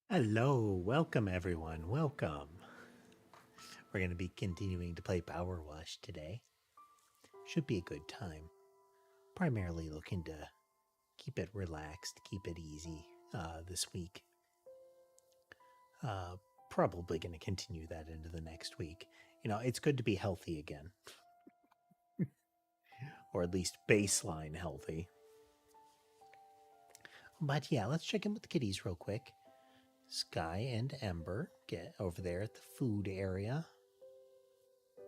Hello, welcome everyone, welcome. We're going to be continuing to play Powerwash today. Should be a good time. Primarily looking to keep it relaxed, keep it easy this week. Probably going to continue that into the next week. You know, it's good to be healthy again. Or at least baseline healthy. But yeah, let's check in with the kitties real quick. Sky and Ember get over there at the food area.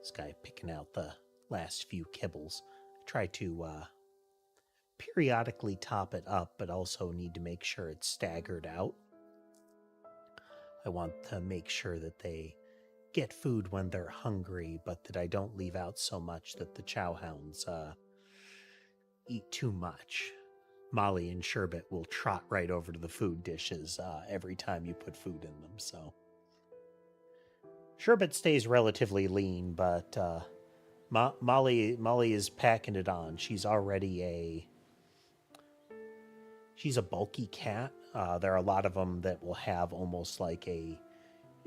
Sky picking out the last few kibbles. I try to periodically top it up, but also need to make sure it's staggered out. I want to make sure that they get food when they're hungry, but that I don't leave out so much that the chowhounds eat too much. Molly and Sherbet will trot right over to the food dishes every time you put food in them, so. Sherbet stays relatively lean, but Molly is packing it on. She's already she's a bulky cat. There are a lot of them that will have almost like a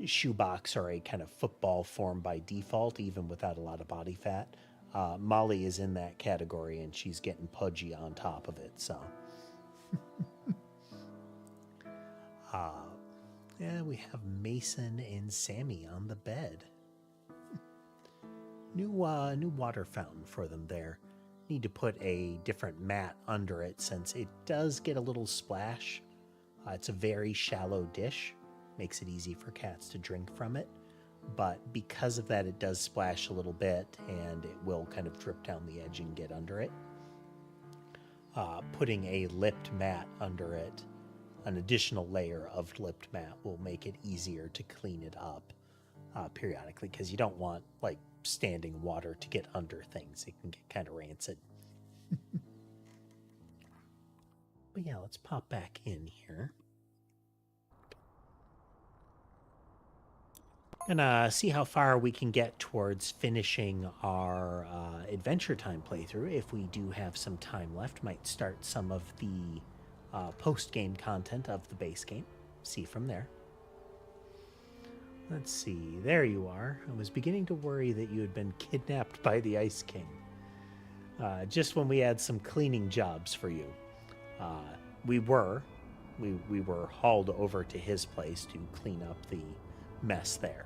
shoebox or a kind of football form by default, even without a lot of body fat. Molly is in that category, and she's getting pudgy on top of it, so. Yeah, we have Mason and Sammy on the bed. New water fountain for them there. Need to put a different mat under it since it does get a little splash. It's a very shallow dish. Makes it easy for cats to drink from it. But because of that, it does splash a little bit, and it will kind of drip down the edge and get under it. Putting a lipped mat under it, an additional layer of lipped mat, will make it easier to clean it up periodically, because you don't want like standing water to get under things. It can get kind of rancid. But yeah, let's pop back in here. And see how far we can get towards finishing our Adventure Time playthrough. If we do have some time left, might start some of the post-game content of the base game. See from there. Let's see. There you are. I was beginning to worry that you had been kidnapped by the Ice King. Just when we had some cleaning jobs for you. We were hauled over to his place to clean up the mess there.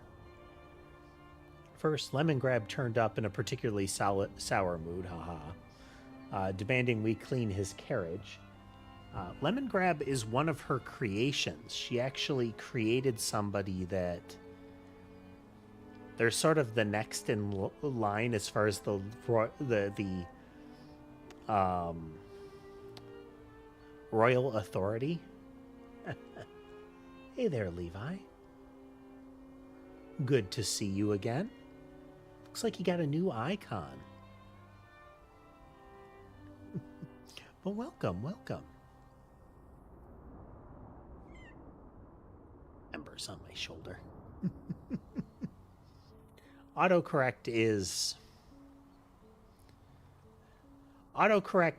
First, Lemon Grab turned up in a particularly sour mood, demanding we clean his carriage. Lemon Grab is one of her creations. She actually created somebody that they're sort of the next in line as far as the royal authority. Hey there, Levi. Good to see you again. Looks like you got a new icon. Well, welcome. Ember's on my shoulder. Autocorrect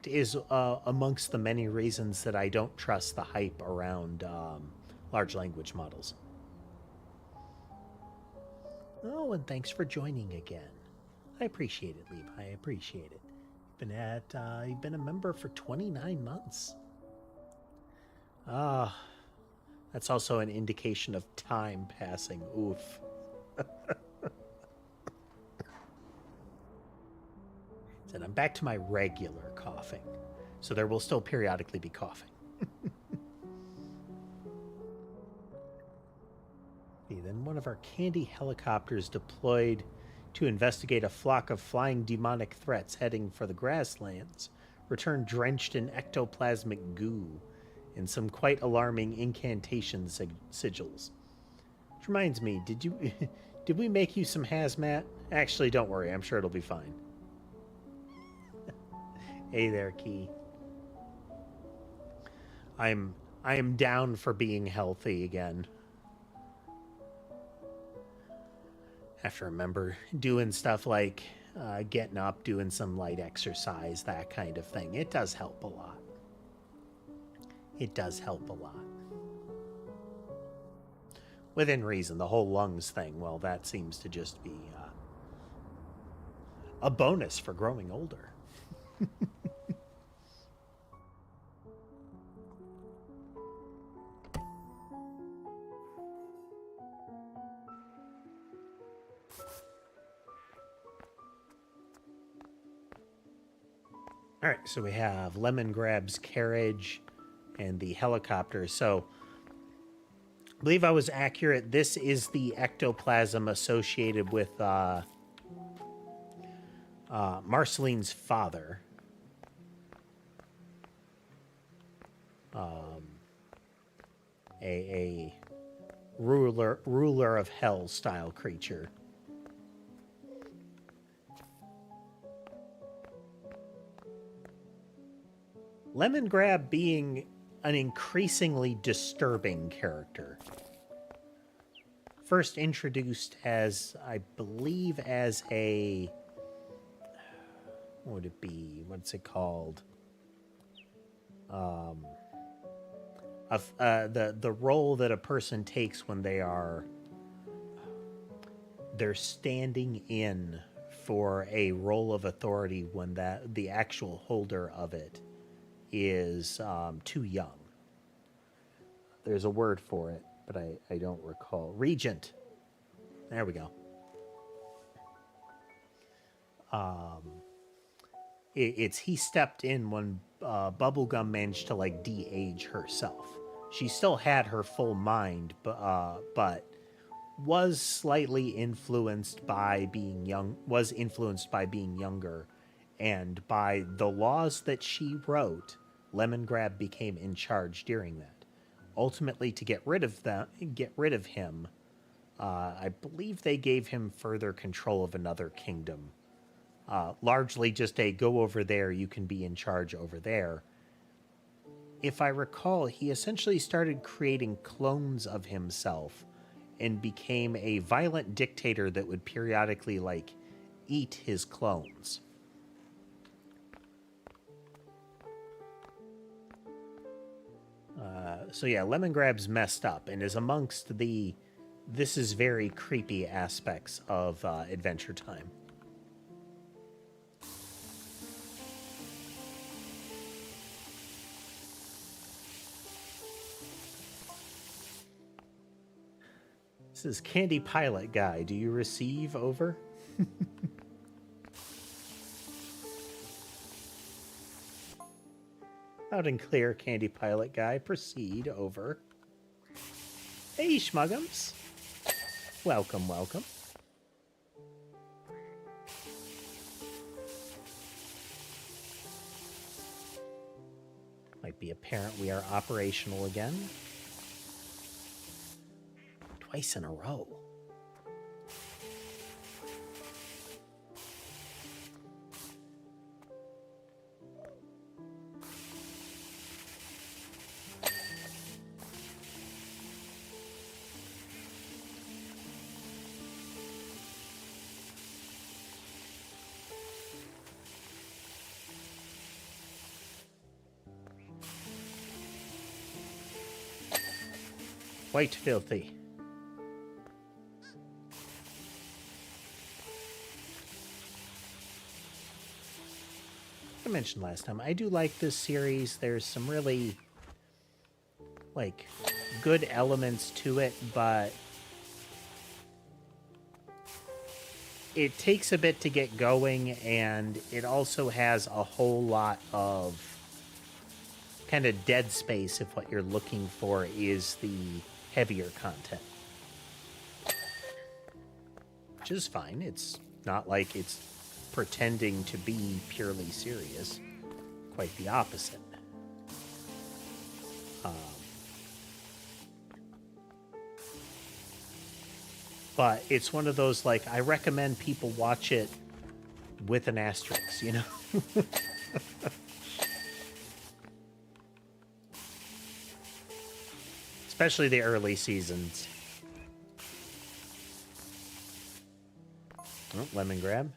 is amongst the many reasons that I don't trust the hype around large language models. Oh, and thanks for joining again. I appreciate it, Levi. I appreciate it. You've been a member for 29 months. That's also an indication of time passing. Oof. And I'm back to my regular coughing, so there will still periodically be coughing. Then one of our candy helicopters deployed to investigate a flock of flying demonic threats heading for the grasslands returned drenched in ectoplasmic goo and some quite alarming incantation sigils. Which reminds me, did we make you some hazmat? Actually, don't worry, I'm sure it'll be fine. Hey there, Key. I am down for being healthy again. Have to remember doing stuff like getting up, doing some light exercise, that kind of thing. It does help a lot. It does help a lot. Within reason. The whole lungs thing, well, that seems to just be a bonus for growing older. All right, so we have Lemon Grab's carriage and the helicopter. So I believe I was accurate. This is the ectoplasm associated with Marceline's father. A ruler of hell style creature. Lemon Grab being an increasingly disturbing character. First introduced as, I believe, as a... What would it be? What's it called? The role that a person takes when they're standing in for a role of authority when the actual holder of it is too young. There's a word for it, but I don't recall. Regent. There we go. He stepped in when Bubblegum managed to like de-age herself. She still had her full mind, but was slightly influenced by being young. Was influenced by being younger. And by the laws that she wrote, Lemon Grab became in charge during that. Ultimately, to get rid of him, I believe they gave him further control of another kingdom. Largely just a go over there, you can be in charge over there. If I recall, he essentially started creating clones of himself and became a violent dictator that would periodically, like, eat his clones. So yeah, Lemon Grab's messed up and is amongst the this is very creepy aspects of Adventure Time. This is Candy Pilot Guy. Do you receive? Over? Loud and clear, Candy Pilot Guy. Proceed. Over. Hey, Schmuggums. Welcome, welcome. Might be apparent we are operational again. Twice in a row. Quite filthy. I mentioned last time, I do like this series. There's some really, like, good elements to it, but it takes a bit to get going, and it also has a whole lot of kind of dead space if what you're looking for is the heavier content. Which is fine. It's not like it's pretending to be purely serious. Quite the opposite. But it's one of those, like, I recommend people watch it with an asterisk, you know? Especially the early seasons. Oh, Lemon Grab.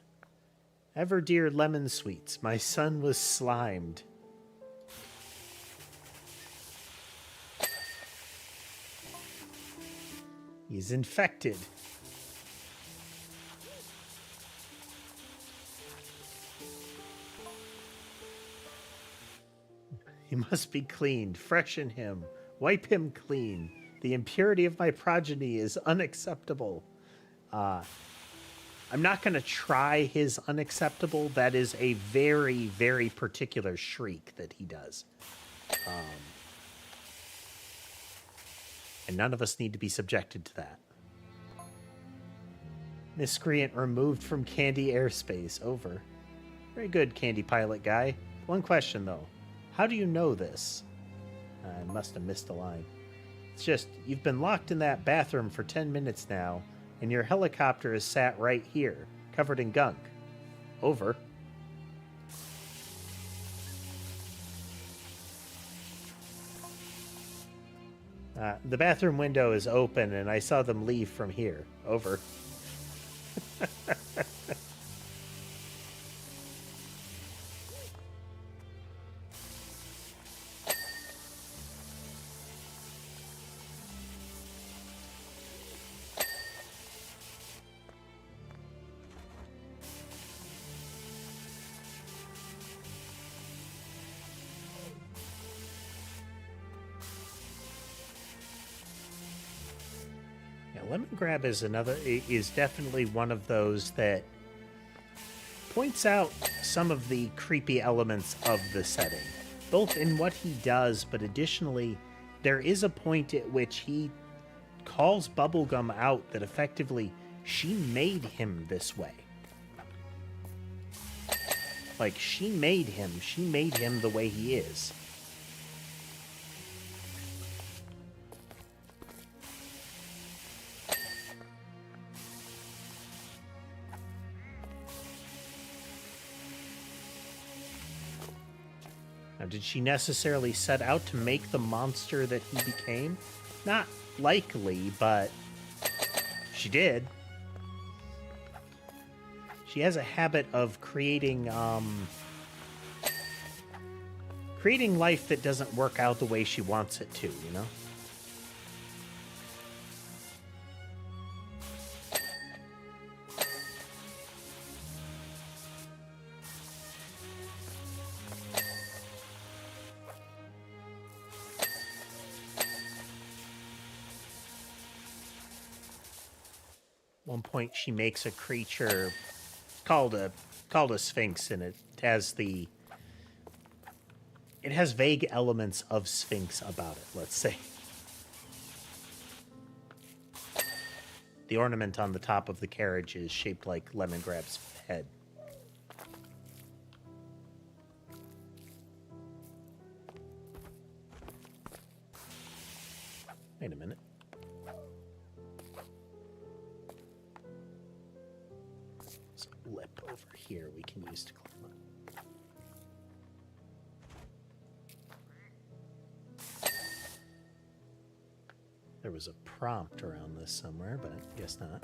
Ever dear lemon sweets, my son was slimed. He's infected. He must be cleaned. Freshen him. Wipe him clean. The impurity of my progeny is unacceptable. I'm not going to try his unacceptable. That is a very, very particular shriek that he does. And none of us need to be subjected to that. Miscreant removed from Candy airspace. Over. Very good, Candy pilot guy. One question, though. How do you know this? I must have missed a line. It's just, you've been locked in that bathroom for 10 minutes now, and your helicopter is sat right here, covered in gunk. Over. The bathroom window is open, and I saw them leave from here. Over. Lemon Grab is definitely one of those that points out some of the creepy elements of the setting, both in what he does, but additionally, there is a point at which he calls Bubblegum out that effectively she made him this way. Like, she made him the way he is. Now, did she necessarily set out to make the monster that he became? Not likely, but she did. She has a habit of creating life that doesn't work out the way she wants it to, you know? One point she makes a creature called a sphinx, and it has vague elements of sphinx about it, let's say. The ornament on the top of the carriage is shaped like Lemon Grab's head. Wait a minute. Lip over here we can use to climb up. There was a prompt around this somewhere, but I guess not.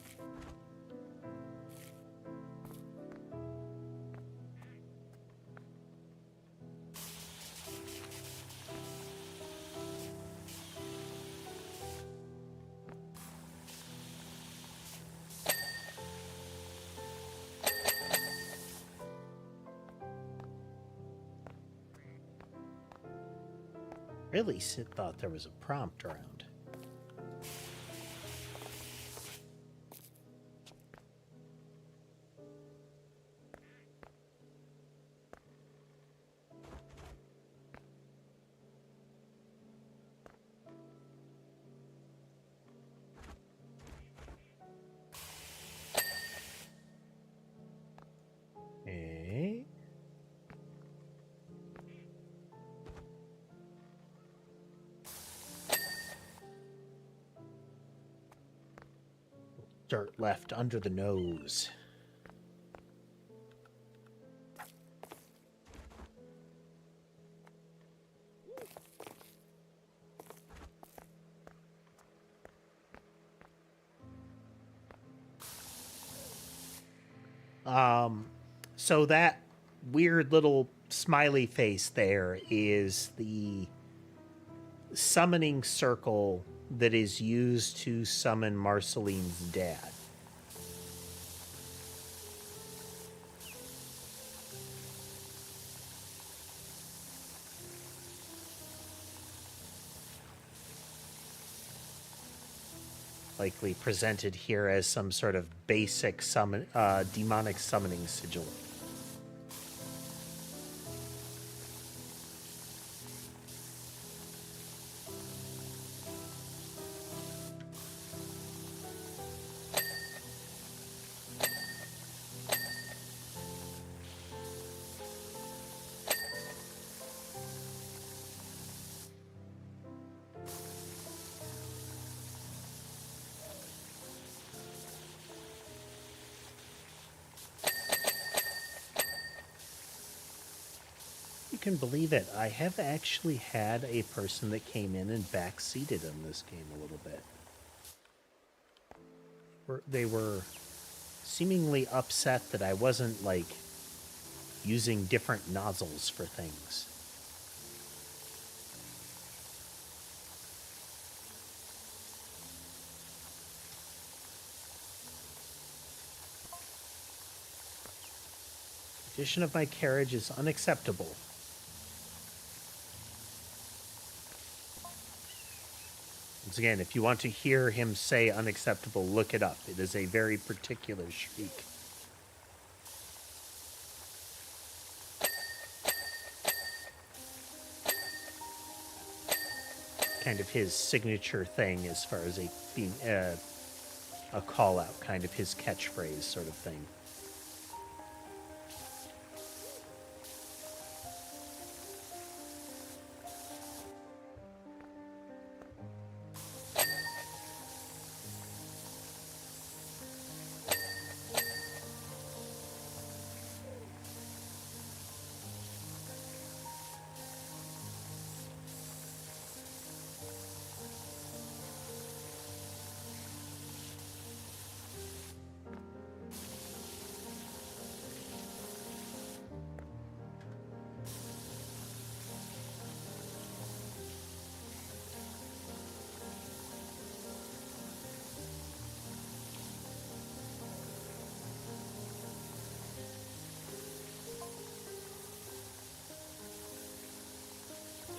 Really thought there was a prompt around. Dirt left under the nose. So that weird little smiley face there is the summoning circle that is used to summon Marceline's dad. Likely presented here as some sort of basic demonic summoning sigil. Can believe it. I have actually had a person that came in and backseated in this game a little bit. They were seemingly upset that I wasn't, like, using different nozzles for things. The condition of my carriage is unacceptable. Once again, if you want to hear him say unacceptable, look it up. It is a very particular shriek. Kind of his signature thing as far as a call-out, kind of his catchphrase sort of thing.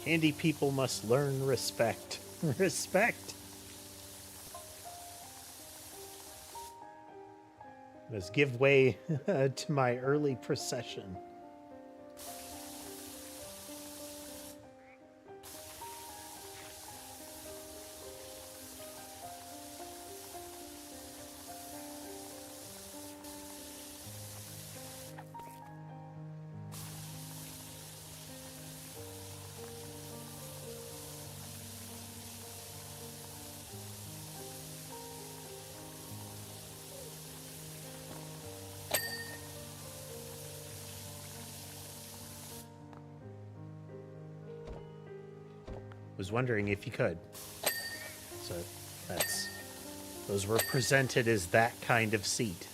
Candy people must learn respect. Respect! Must give way to my early procession. Was wondering if you could. So those were presented as that kind of seat.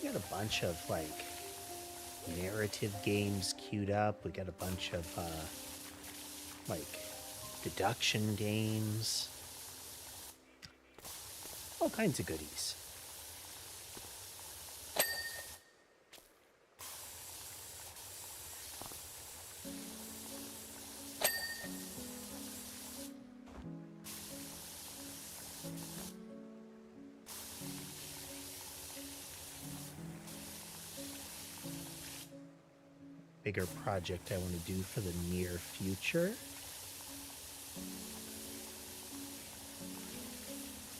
We got a bunch of like narrative games queued up. We got a bunch of like deduction games, all kinds of goodies. Bigger project I want to do for the near future.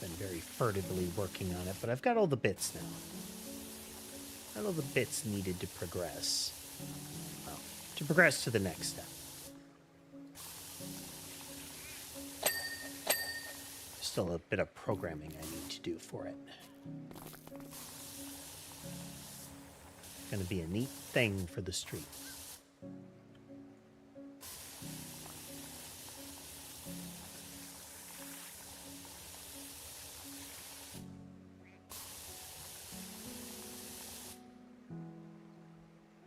Been very furtively working on it, but I've got all the bits now. Got all the bits needed to progress. Well, to progress to the next step. Still a bit of programming I need to do for it. Gonna be a neat thing for the street.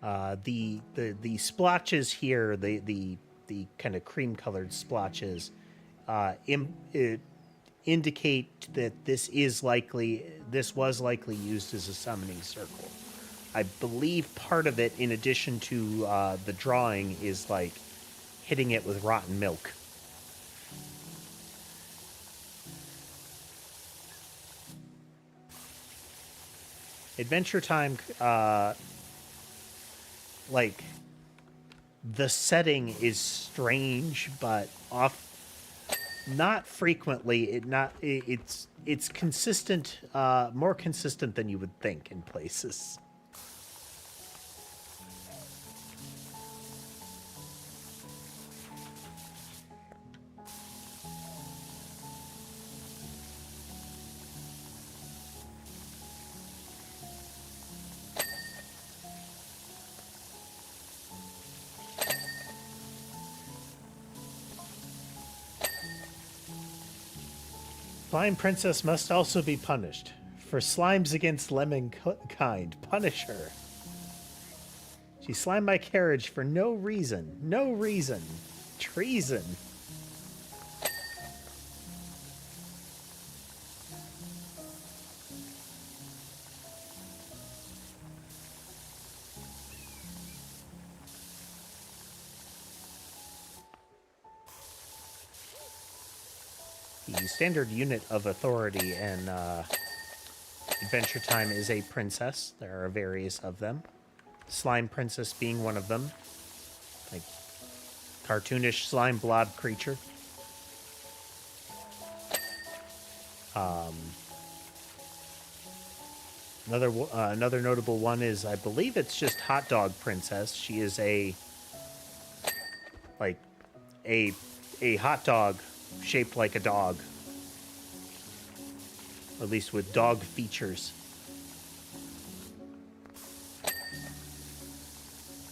The splotches here, the kind of cream colored splotches, indicate that this was likely used as a summoning circle. I believe part of it, in addition to the drawing, is like hitting it with rotten milk. Adventure Time, like, the setting is strange, but not frequently. It's consistent, more consistent than you would think in places. Slime Princess must also be punished. For slimes against lemon kind, punish her. She slimed my carriage for no reason. No reason. Treason. The standard unit of authority in Adventure Time is a princess. There are various of them. Slime Princess being one of them. Like, cartoonish slime blob creature. Another notable one is, I believe it's just Hot Dog Princess. She is a hot dog shaped like a dog. At least with dog features.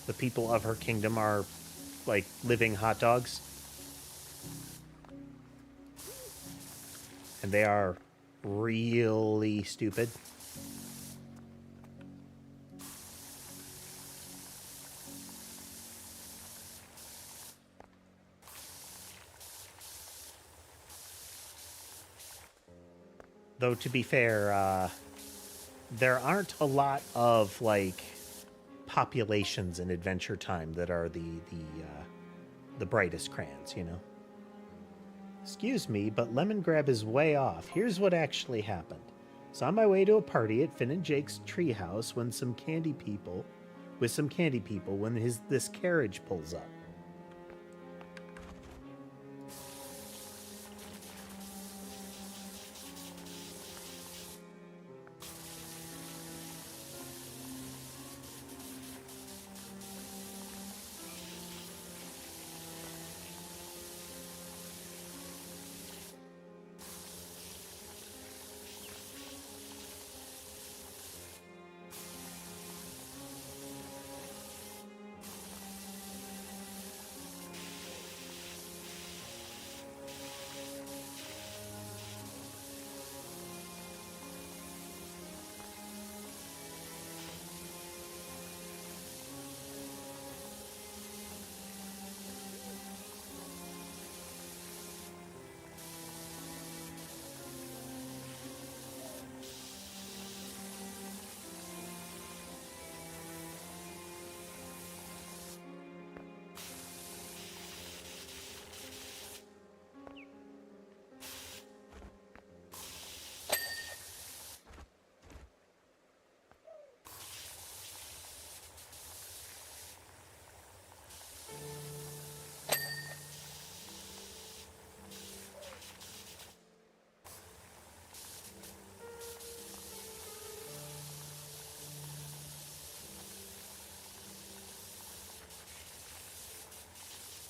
The people of her kingdom are like living hot dogs. And they are really stupid. Though, to be fair, there aren't a lot of, like, populations in Adventure Time that are the brightest crayons, you know? Excuse me, but Lemon Grab is way off. Here's what actually happened. I was on my way to a party at Finn and Jake's treehouse when some candy people when this carriage pulls up.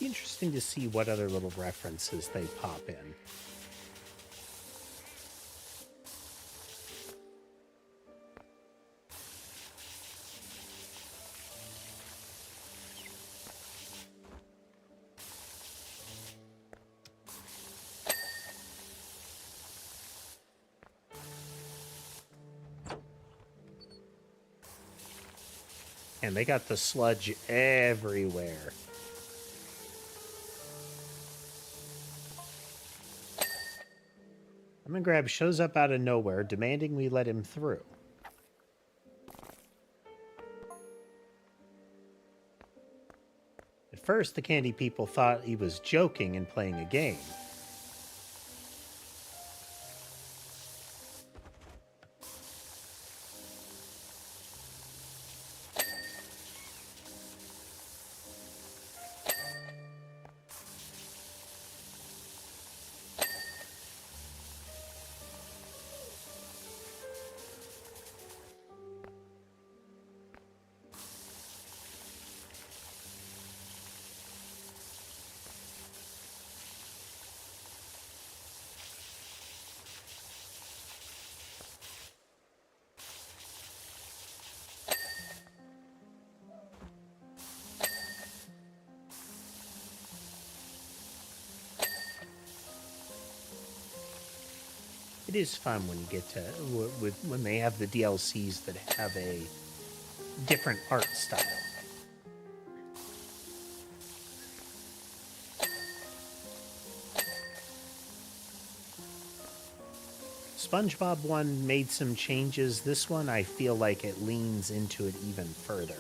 Interesting to see what other little references they pop in. And they got the sludge everywhere. Lemon Grab shows up out of nowhere, demanding we let him through. At first, the candy people thought he was joking and playing a game. It is fun when you get to when they have the DLCs that have a different art style. SpongeBob one made some changes. This one, I feel like it leans into it even further.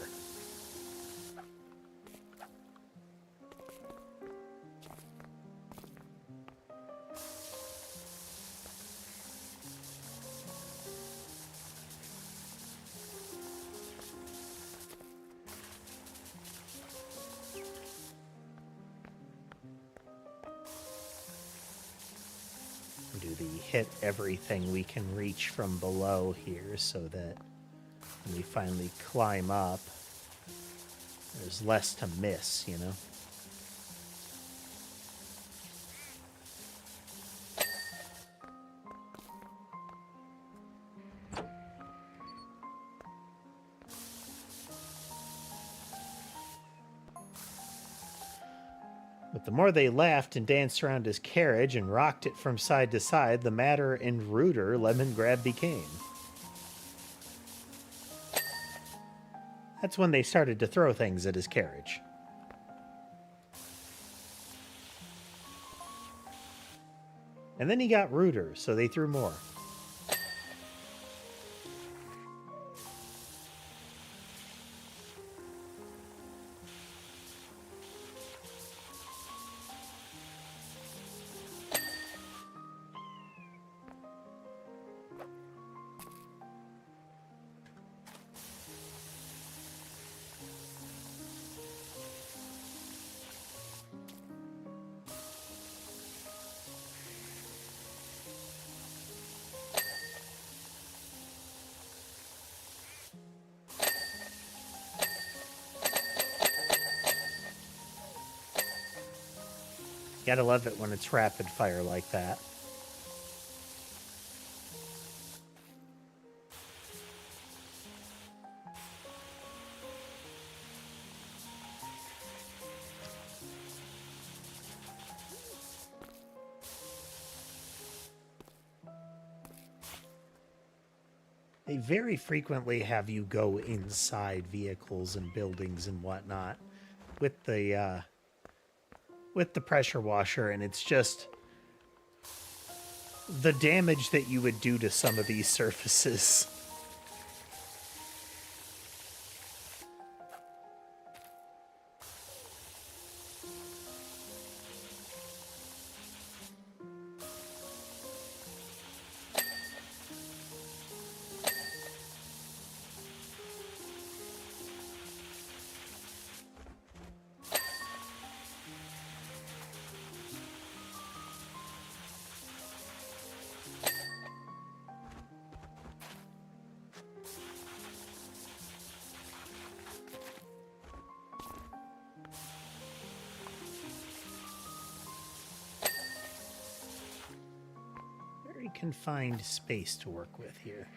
Do the hit everything we can reach from below here so that when we finally climb up, there's less to miss, you know? But the more they laughed and danced around his carriage and rocked it from side to side, the madder and ruder Lemon Grab became. That's when they started to throw things at his carriage. And then he got ruder, so they threw more. Gotta love it when it's rapid fire like that. They very frequently have you go inside vehicles and buildings and whatnot with the pressure washer, and it's just the damage that you would do to some of these surfaces. Confined space to work with here.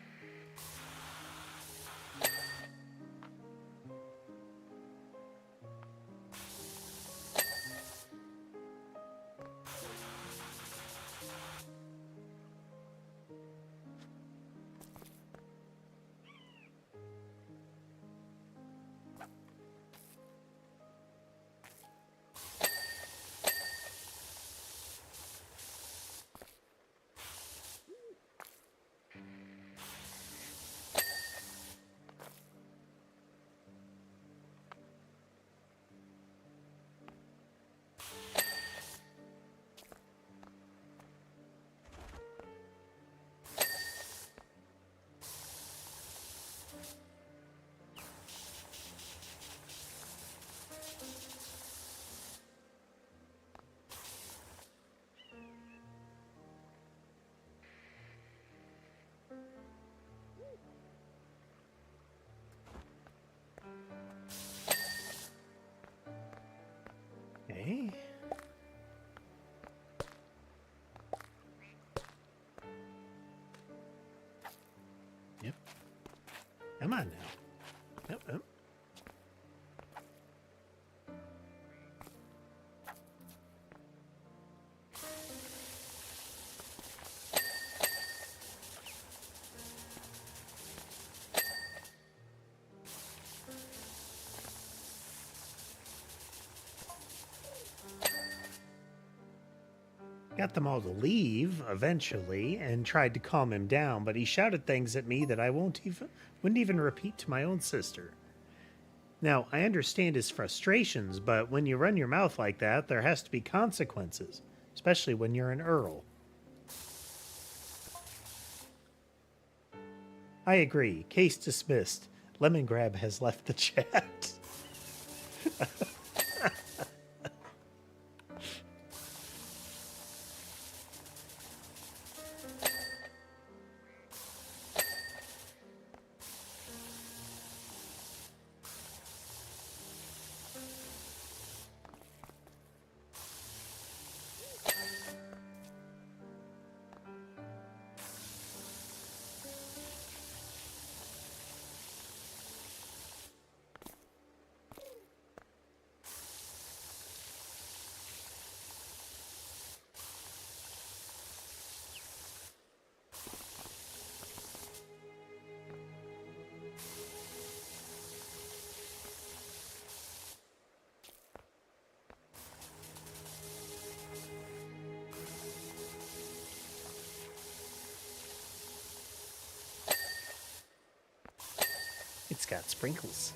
Yep. Come on now. Yep, yep. Got them all to leave eventually and tried to calm him down, but he shouted things at me that I wouldn't even repeat to my own sister. Now, I understand his frustrations, but when you run your mouth like that, there has to be consequences, especially when you're an earl. I agree. Case dismissed. Lemongrab has left the chat. It's got sprinkles.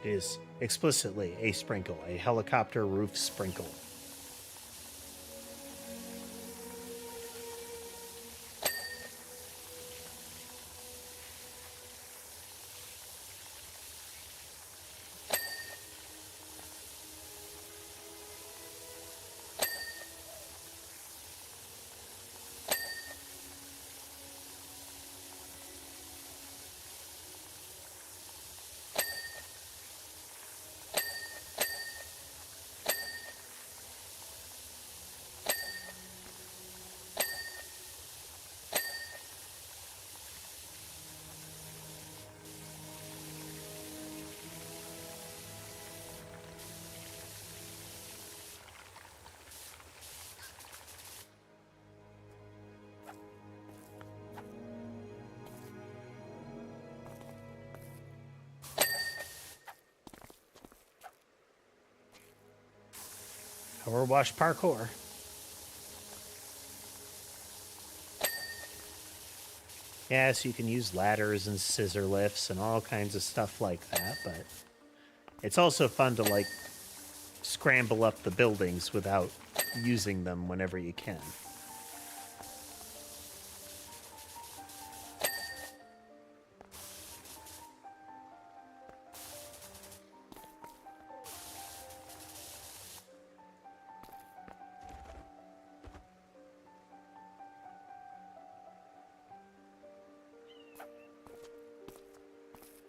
It is explicitly a sprinkle, a helicopter roof sprinkle. Powerwash parkour. Yeah, so you can use ladders and scissor lifts and all kinds of stuff like that, but it's also fun to, like, scramble up the buildings without using them whenever you can.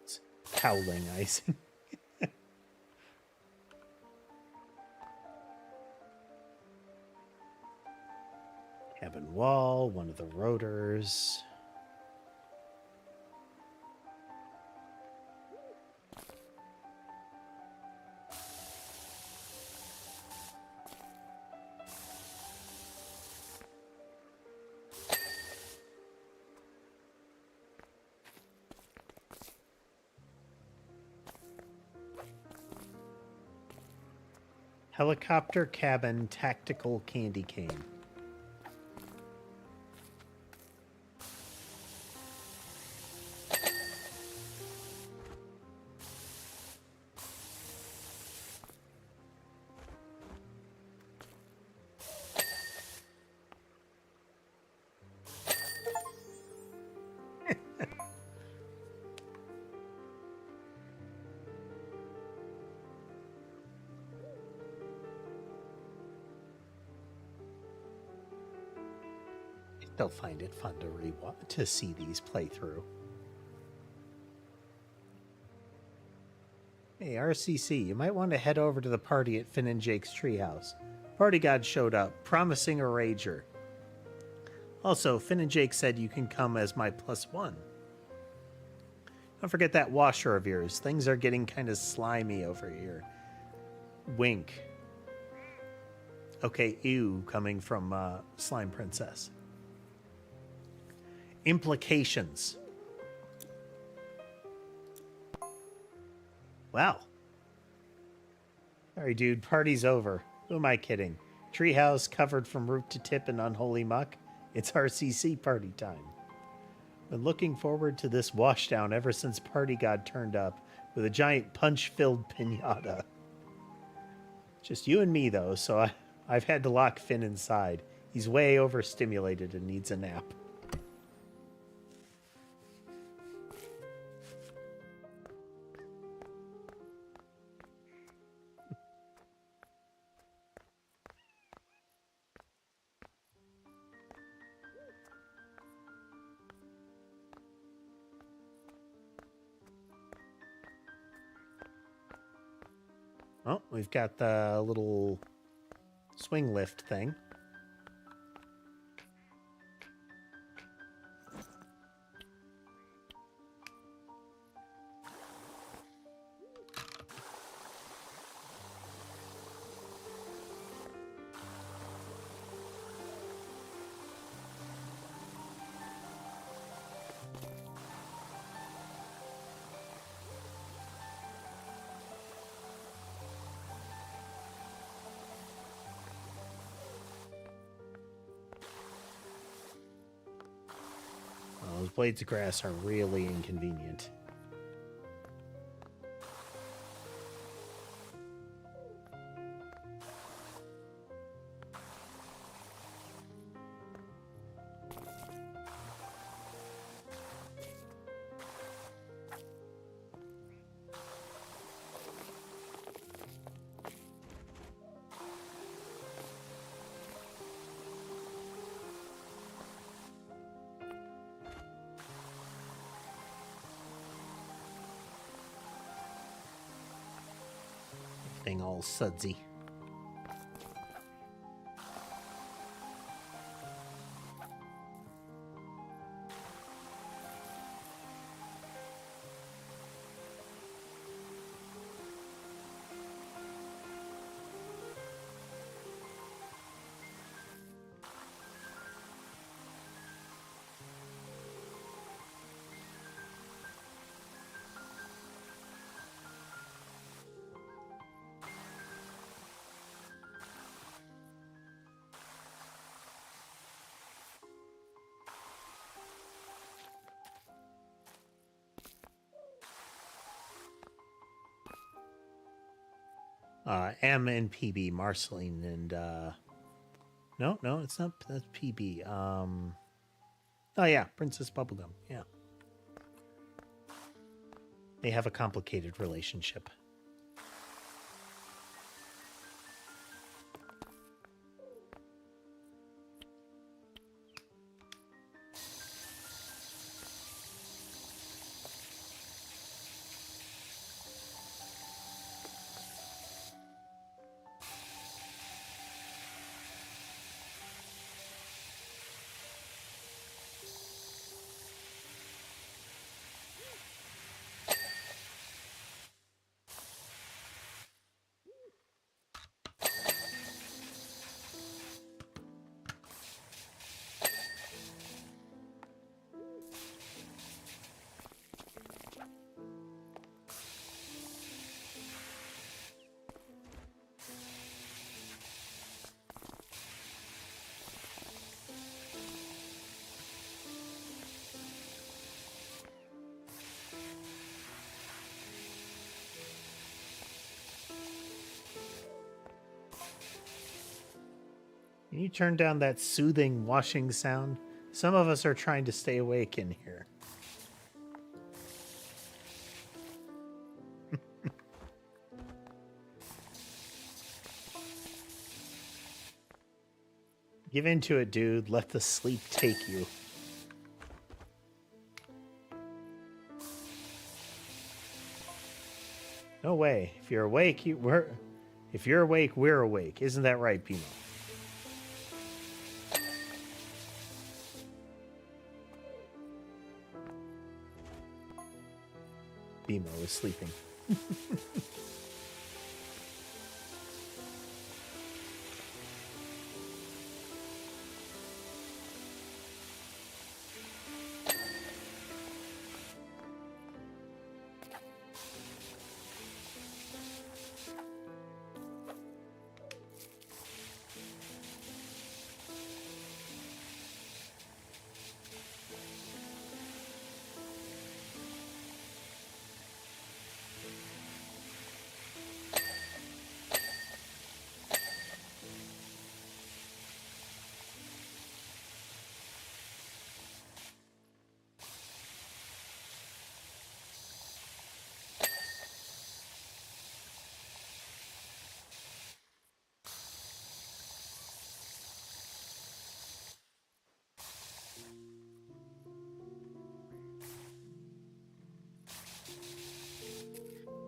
It's howling icing. Cabin wall, one of the rotors. Helicopter cabin tactical candy cane. they'll find it fun to see these play through. Hey, RCC, you might want to head over to the party at Finn and Jake's treehouse. Party God showed up, promising a rager. Also, Finn and Jake said you can come as my +1. Don't forget that washer of yours. Things are getting kind of slimy over here. Wink. Okay, ew, coming from Slime Princess. Implications. Wow. Sorry, dude, party's over. Who am I kidding? Treehouse covered from root to tip in unholy muck. It's RCC party time. Been looking forward to this washdown ever since Party God turned up with a giant punch-filled piñata. Just you and me, though, so I've had to lock Finn inside. He's way overstimulated and needs a nap. Oh, we've got the little swing lift thing. Those blades of grass are really inconvenient. Thing all sudsy. M and PB, Marceline, and no, it's not. That's PB. Oh yeah, Princess Bubblegum. Yeah, they have a complicated relationship. Can you turn down that soothing washing sound? Some of us are trying to stay awake in here. Give into it, dude. Let the sleep take you. No way. If you're awake, if you're awake, we're awake. Isn't that right, Pimo? Bimo is sleeping.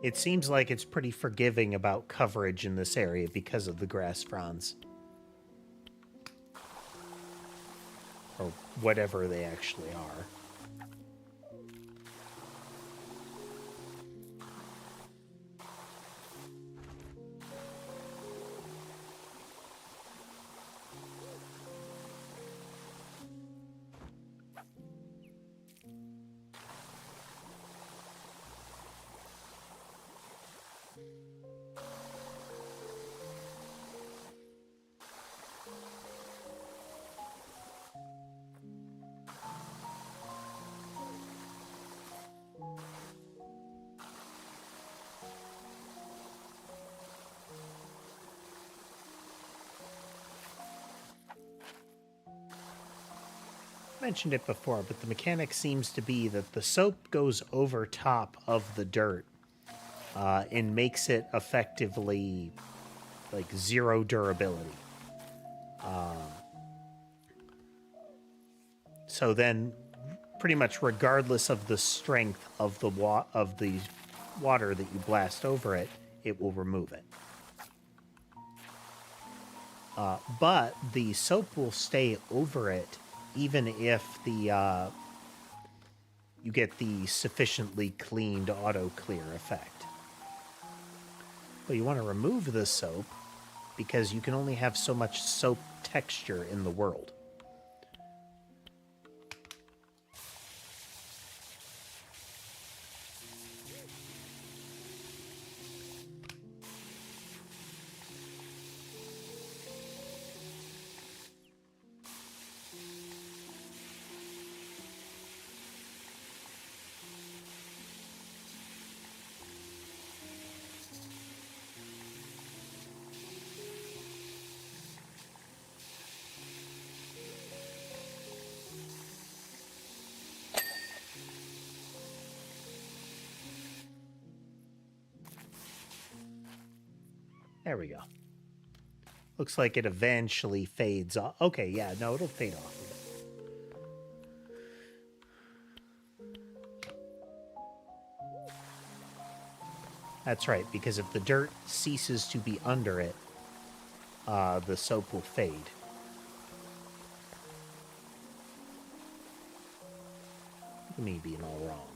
It seems like it's pretty forgiving about coverage in this area because of the grass fronds. Or whatever they actually are. Mentioned it before, but the mechanic seems to be that the soap goes over top of the dirt and makes it effectively like zero durability. So then, pretty much regardless of the strength of the water that you blast over it, it will remove it. But the soap will stay over it even if the you get the sufficiently cleaned auto clear effect. But you want to remove the soap because you can only have so much soap texture in the world. There we go. Looks like it eventually fades off. Okay, yeah, no, it'll fade off. That's right, because if the dirt ceases to be under it, the soap will fade. Look at me being all wrong.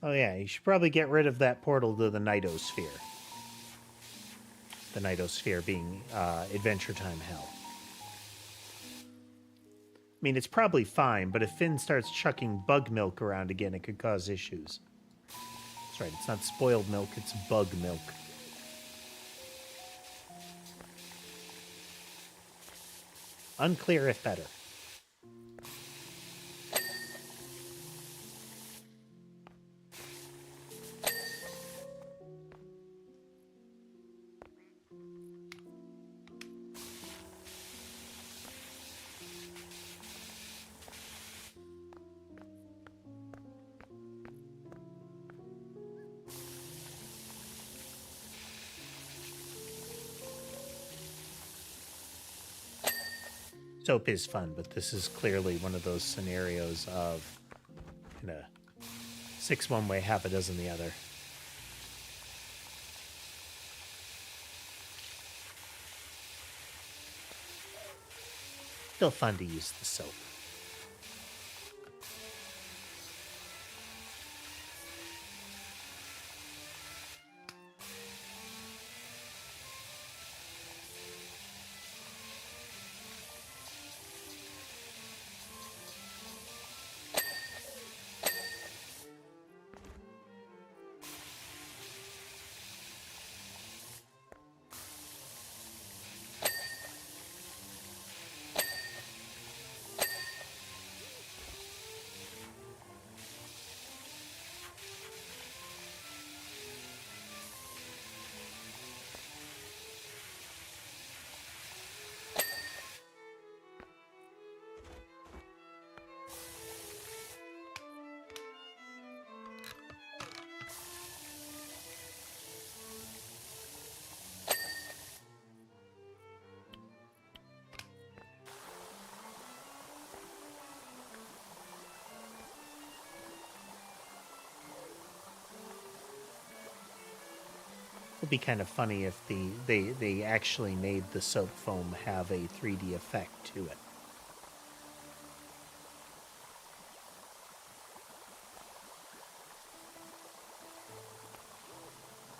Oh yeah, you should probably get rid of that portal to the Nitosphere. The Nitosphere being Adventure Time Hell. I mean, it's probably fine, but if Finn starts chucking bug milk around again, it could cause issues. That's right, it's not spoiled milk, it's bug milk. Unclear if better. Soap is fun, but this is clearly one of those scenarios of kind of 6 one way, half a dozen the other. Still fun to use the soap. It'd be kind of funny if they actually made the soap foam have a 3D effect to it.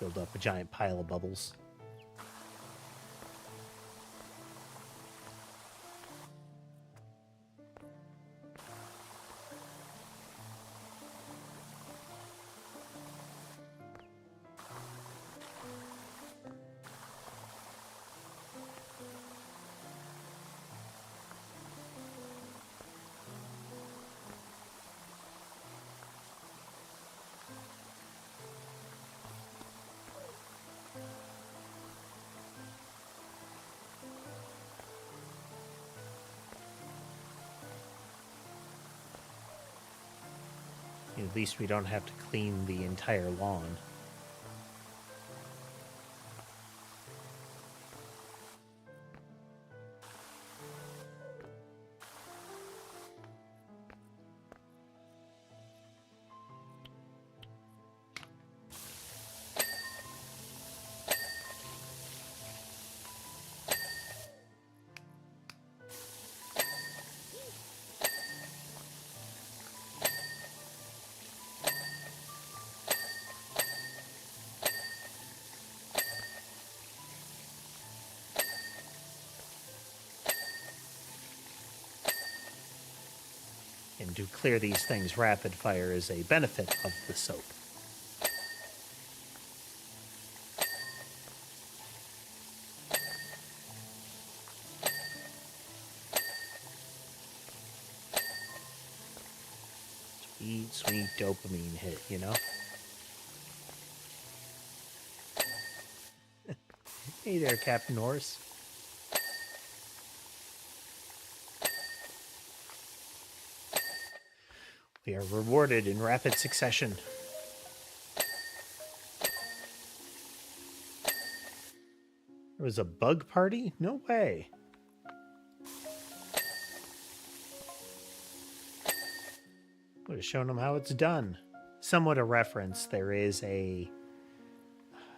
Build up a giant pile of bubbles. At least we don't have to clean the entire lawn. And to clear these things rapid fire is a benefit of the soap. Sweet, sweet dopamine hit, you know? Hey there, Captain Horse. We are rewarded in rapid succession. There was a bug party? No way. Would have shown them how it's done. Somewhat a reference, there is a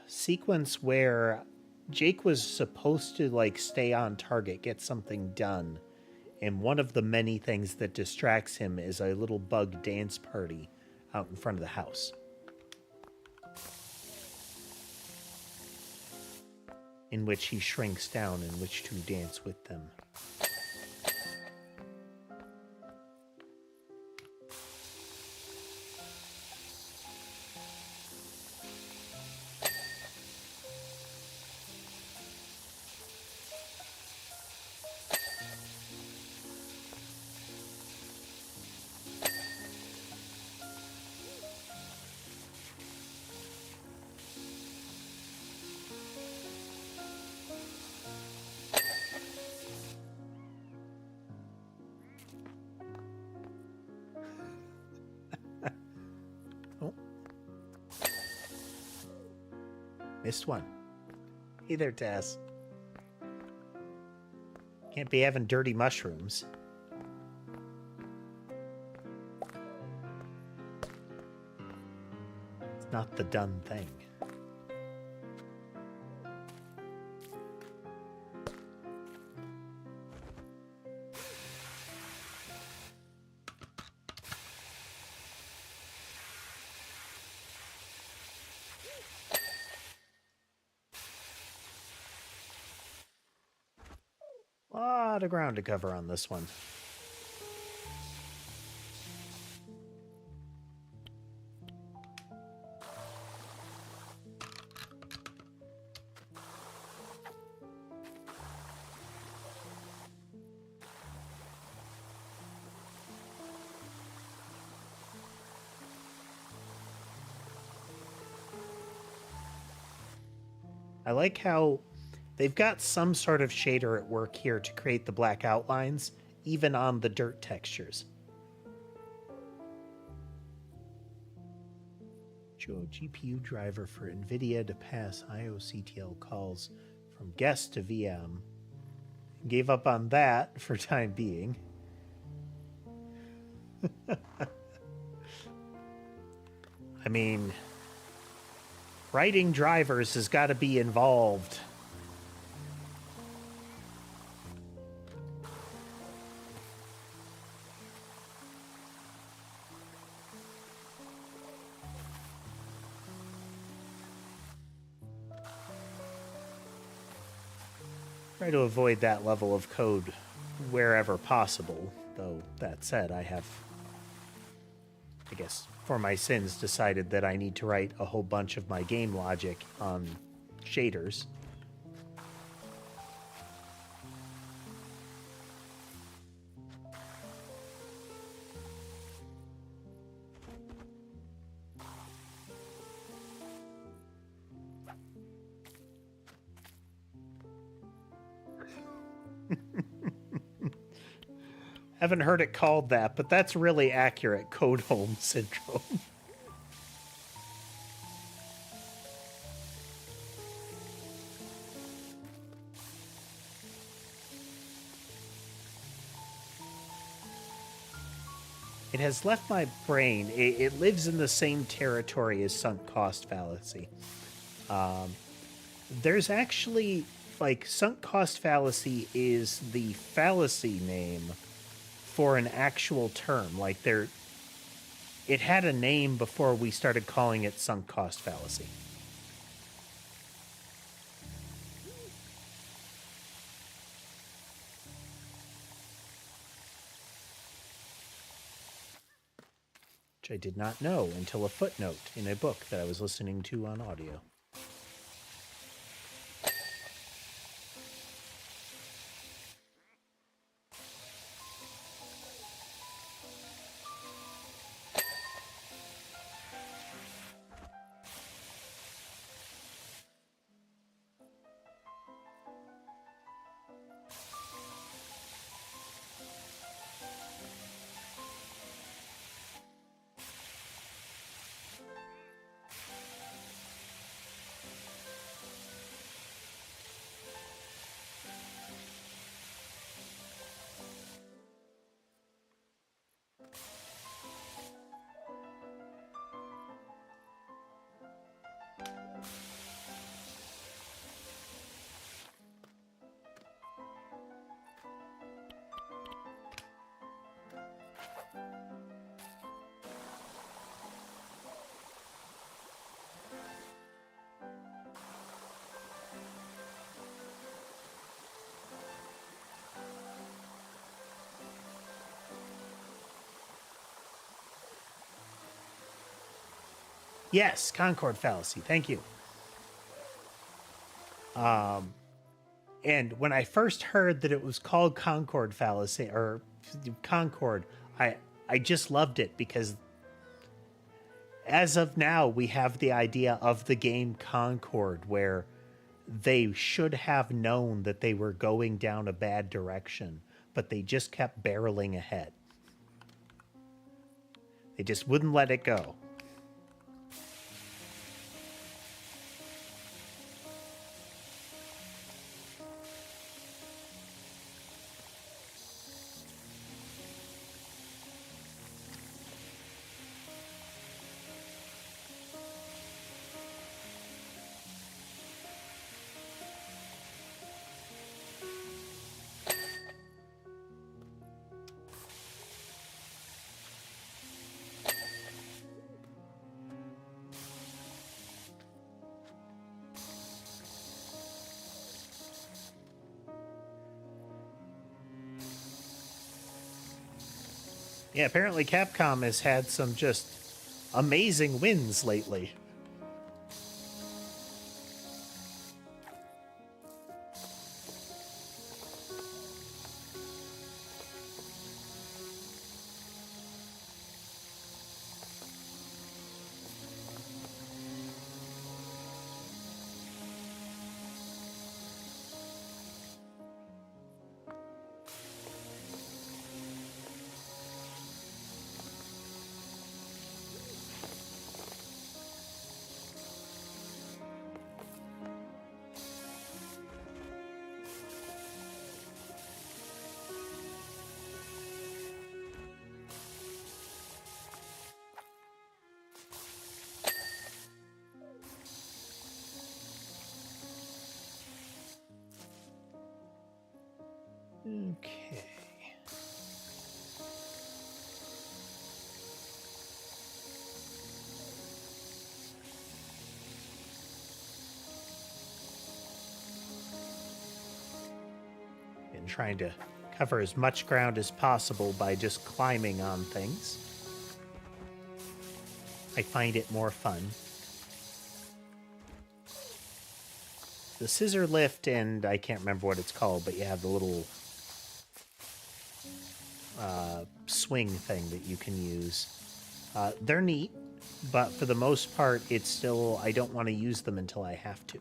sequence where Jake was supposed to stay on target, get something done. And one of the many things that distracts him is a little bug dance party out in front of the house, in which he shrinks down in which to dance with them. Missed one. Hey there, Tess. Can't be having dirty mushrooms. It's not the done thing. A lot of ground to cover on this one. I like how they've got some sort of shader at work here to create the black outlines, even on the dirt textures. Show GPU driver for NVIDIA to pass IOCTL calls from guest to VM. Gave up on that for time being. I mean, writing drivers has got to be involved. Try to avoid that level of code wherever possible, though that said, I have, I guess, for my sins, decided that I need to write a whole bunch of my game logic on shaders. Haven't heard it called that, but that's really accurate. Code home syndrome. It has left my brain. It lives in the same territory as sunk cost fallacy. There's actually, like, sunk cost fallacy is the fallacy name for an actual term. Like, it had a name before we started calling it sunk cost fallacy. Which I did not know until a footnote in a book that I was listening to on audio. Yes, Concord fallacy. Thank you. And when I first heard that it was called Concord fallacy, or Concord, I just loved it because as of now, we have the idea of the game Concord, where they should have known that they were going down a bad direction, but they just kept barreling ahead. They just wouldn't let it go. Yeah, apparently Capcom has had some just amazing wins lately. Okay. And trying to cover as much ground as possible by just climbing on things. I find it more fun. The scissor lift, and I can't remember what it's called, but you have the little swing thing that you can use. They're neat, but for the most part, it's still, I don't want to use them until I have to.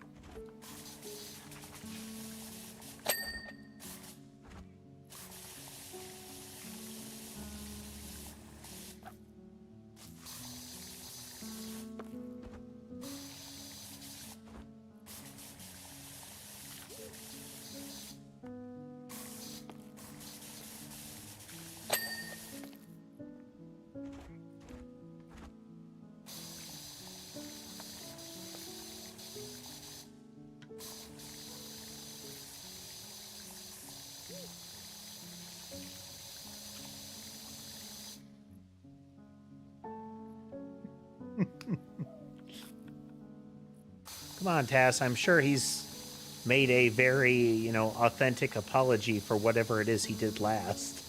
Come on, Tass. I'm sure he's made a very, authentic apology for whatever it is he did last.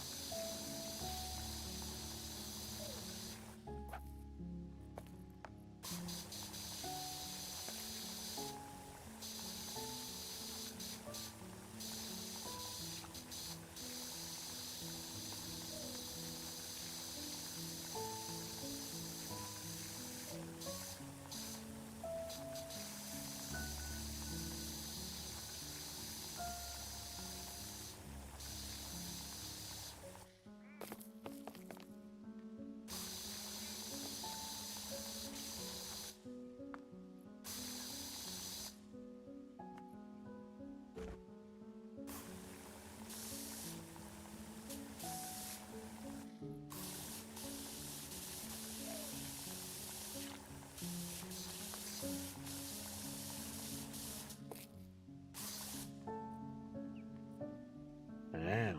Wow.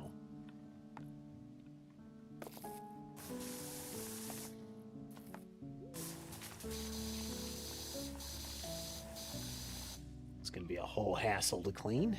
It's going to be a whole hassle to clean.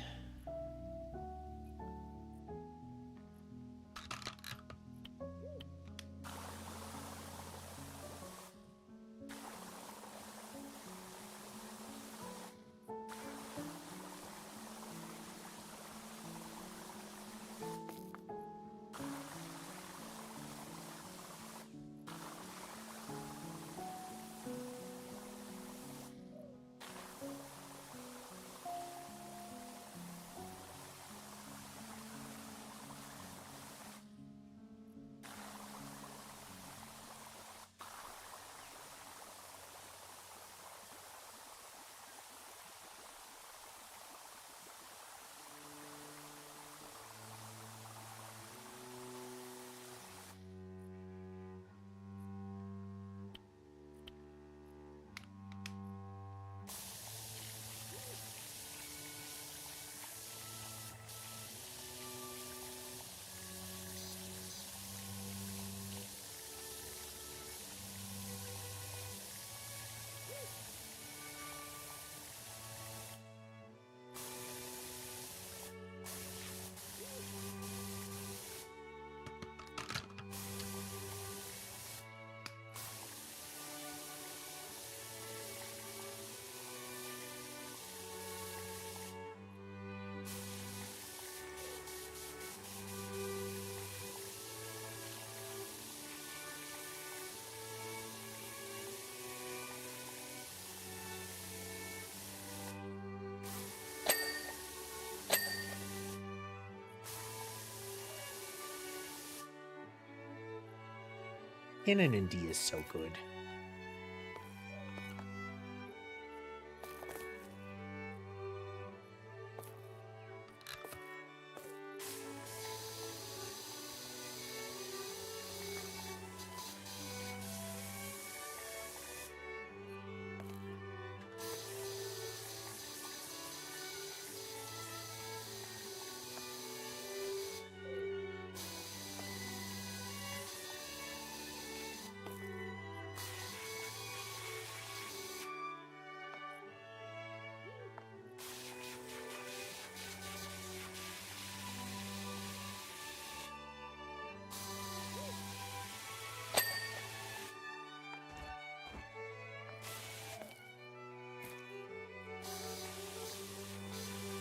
Canon and D is so good.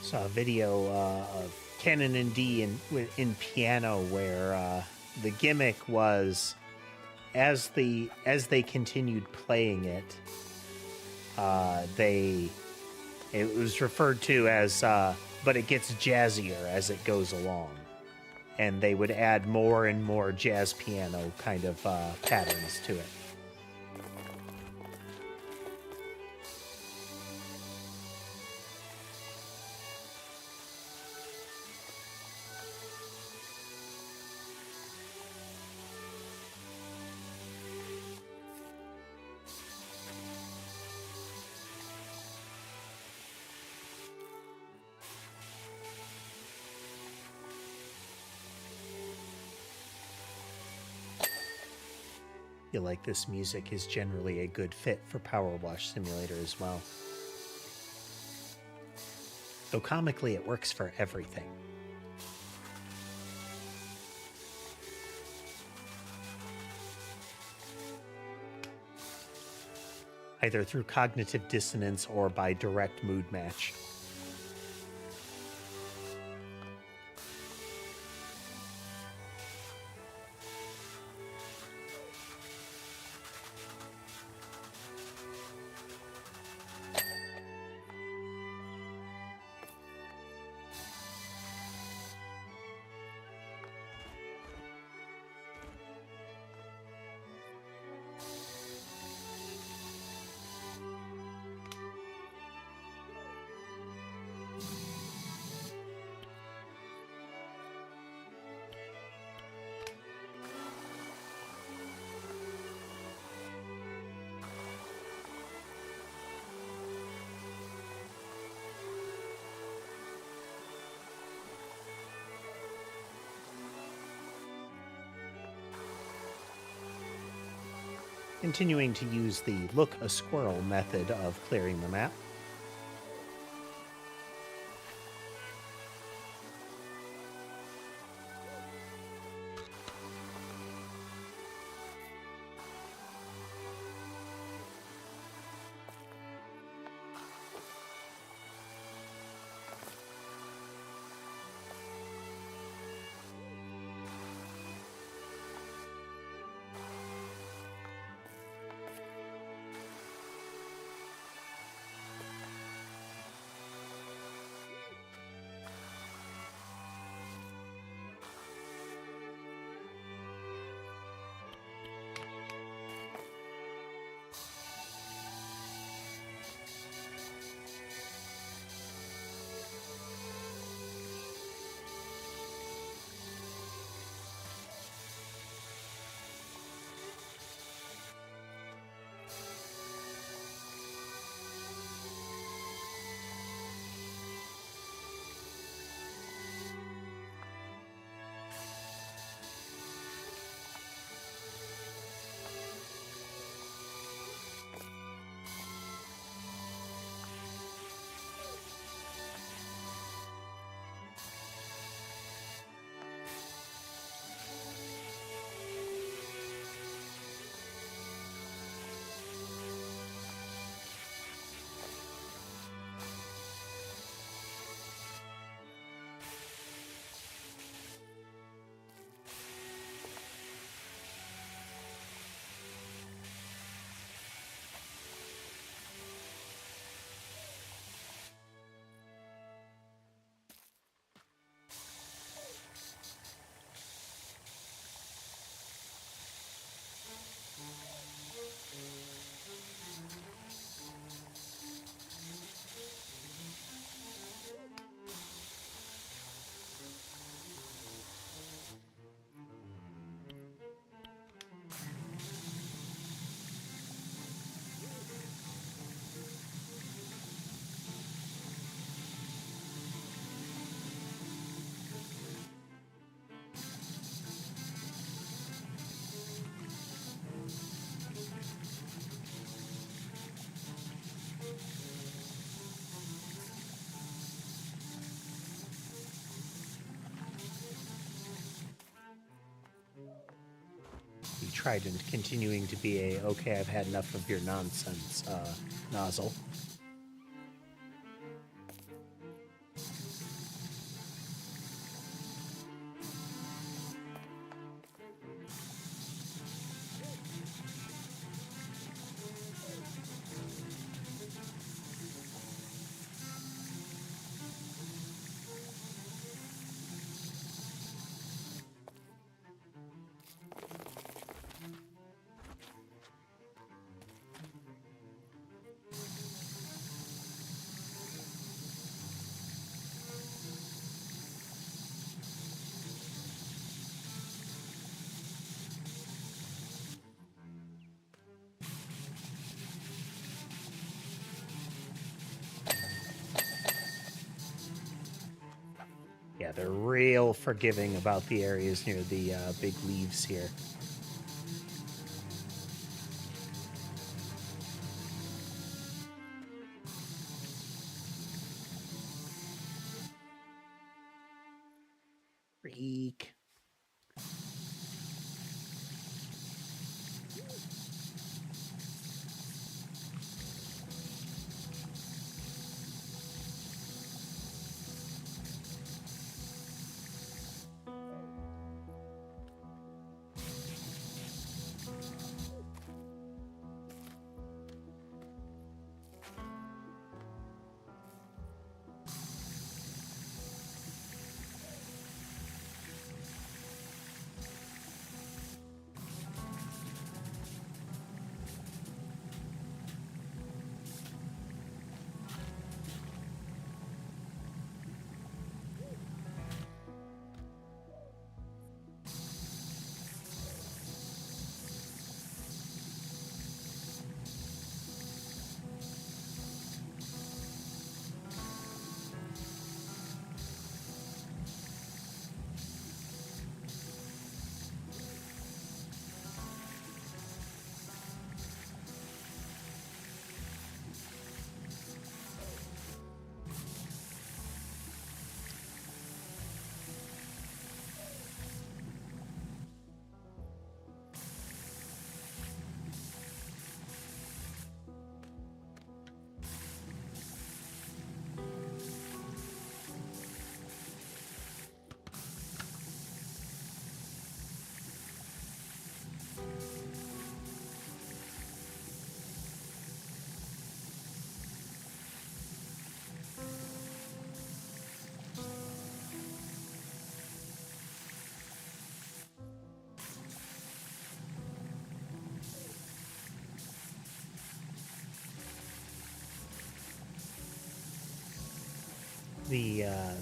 Saw a video of Canon and D in piano where the gimmick was as they continued playing it, it was referred to as but it gets jazzier as it goes along, and they would add more and more jazz piano kind of patterns to it. Feel like this music is generally a good fit for Powerwash Simulator as well. Though comically, it works for everything. Either through cognitive dissonance or by direct mood match. Continuing to use the look a squirrel method of clearing the map. trident continuing to be a, okay, I've had enough of your nonsense nozzle. Yeah, they're real forgiving about the areas near the big leaves here. Freak.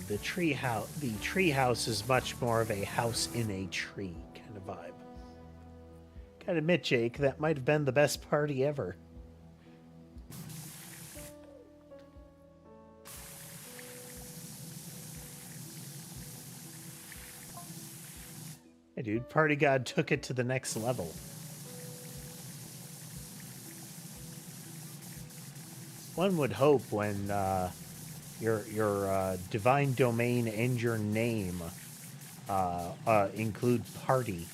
The tree house is much more of a house in a tree kind of vibe. Gotta admit, Jake, that might have been the best party ever. Hey, dude, Party God took it to the next level. One would hope when your divine domain and your name include party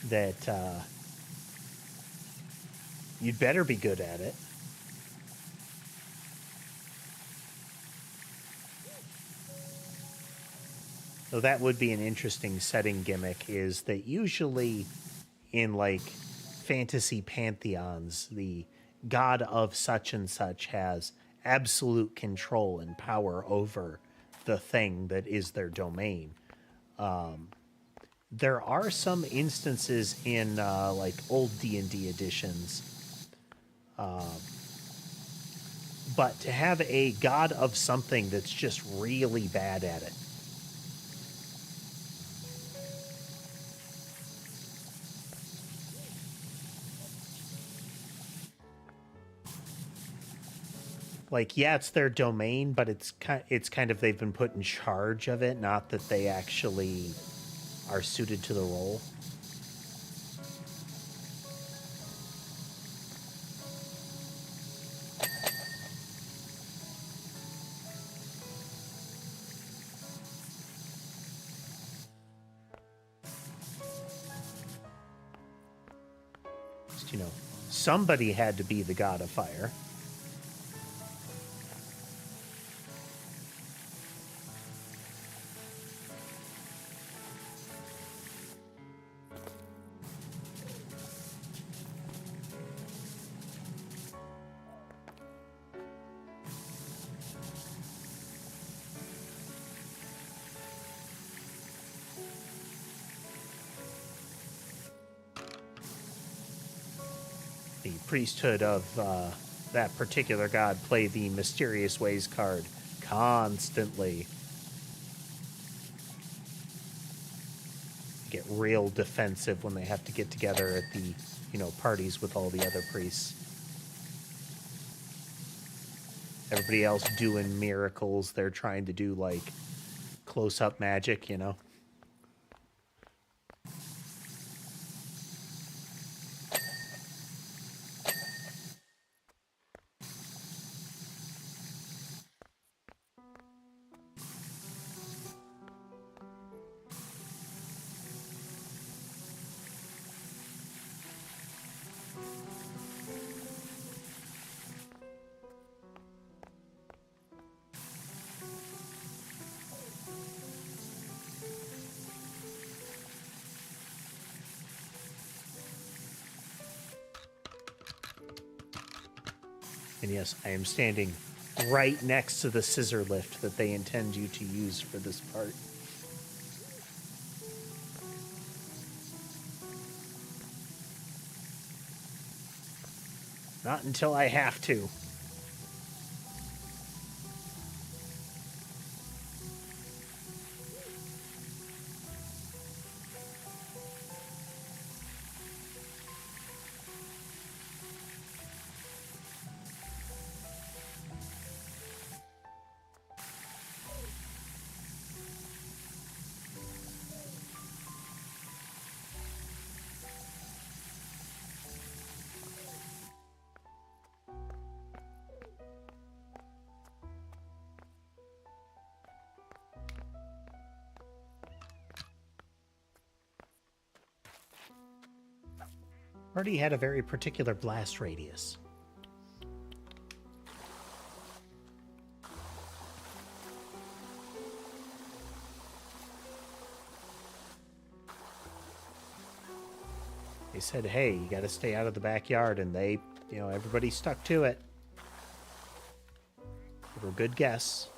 that you'd better be good at it. So that would be an interesting setting gimmick, is that usually in like fantasy pantheons, the god of such and such has absolute control and power over the thing that is their domain. There are some instances in like old D&D editions, but to have a god of something that's just really bad at it. Like, yeah, it's their domain, but it's kind of they've been put in charge of it, not that they actually are suited to the role. You know, somebody had to be the god of fire. The priesthood of that particular god play the Mysterious Ways card constantly. Get real defensive when they have to get together at the, parties with all the other priests. Everybody else doing miracles. They're trying to do, like, close-up magic, And yes, I am standing right next to the scissor lift that they intend you to use for this part. Not until I have to. Marty had a very particular blast radius. They said, hey, you got to stay out of the backyard, and they, everybody stuck to it. They were a good guess.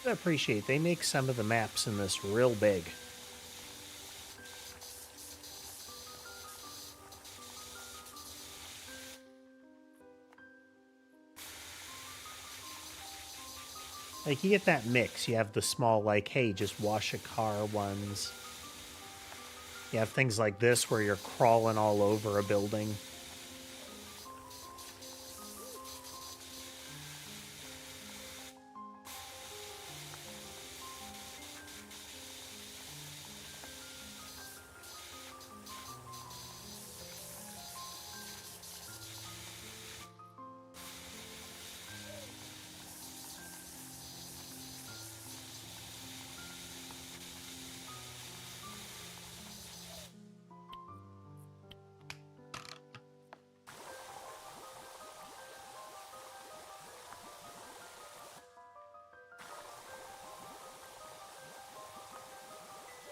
I appreciate they make some of the maps in this real big. Like, you get that mix. You have the small, like, hey, just wash a car ones. You have things like this where you're crawling all over a building.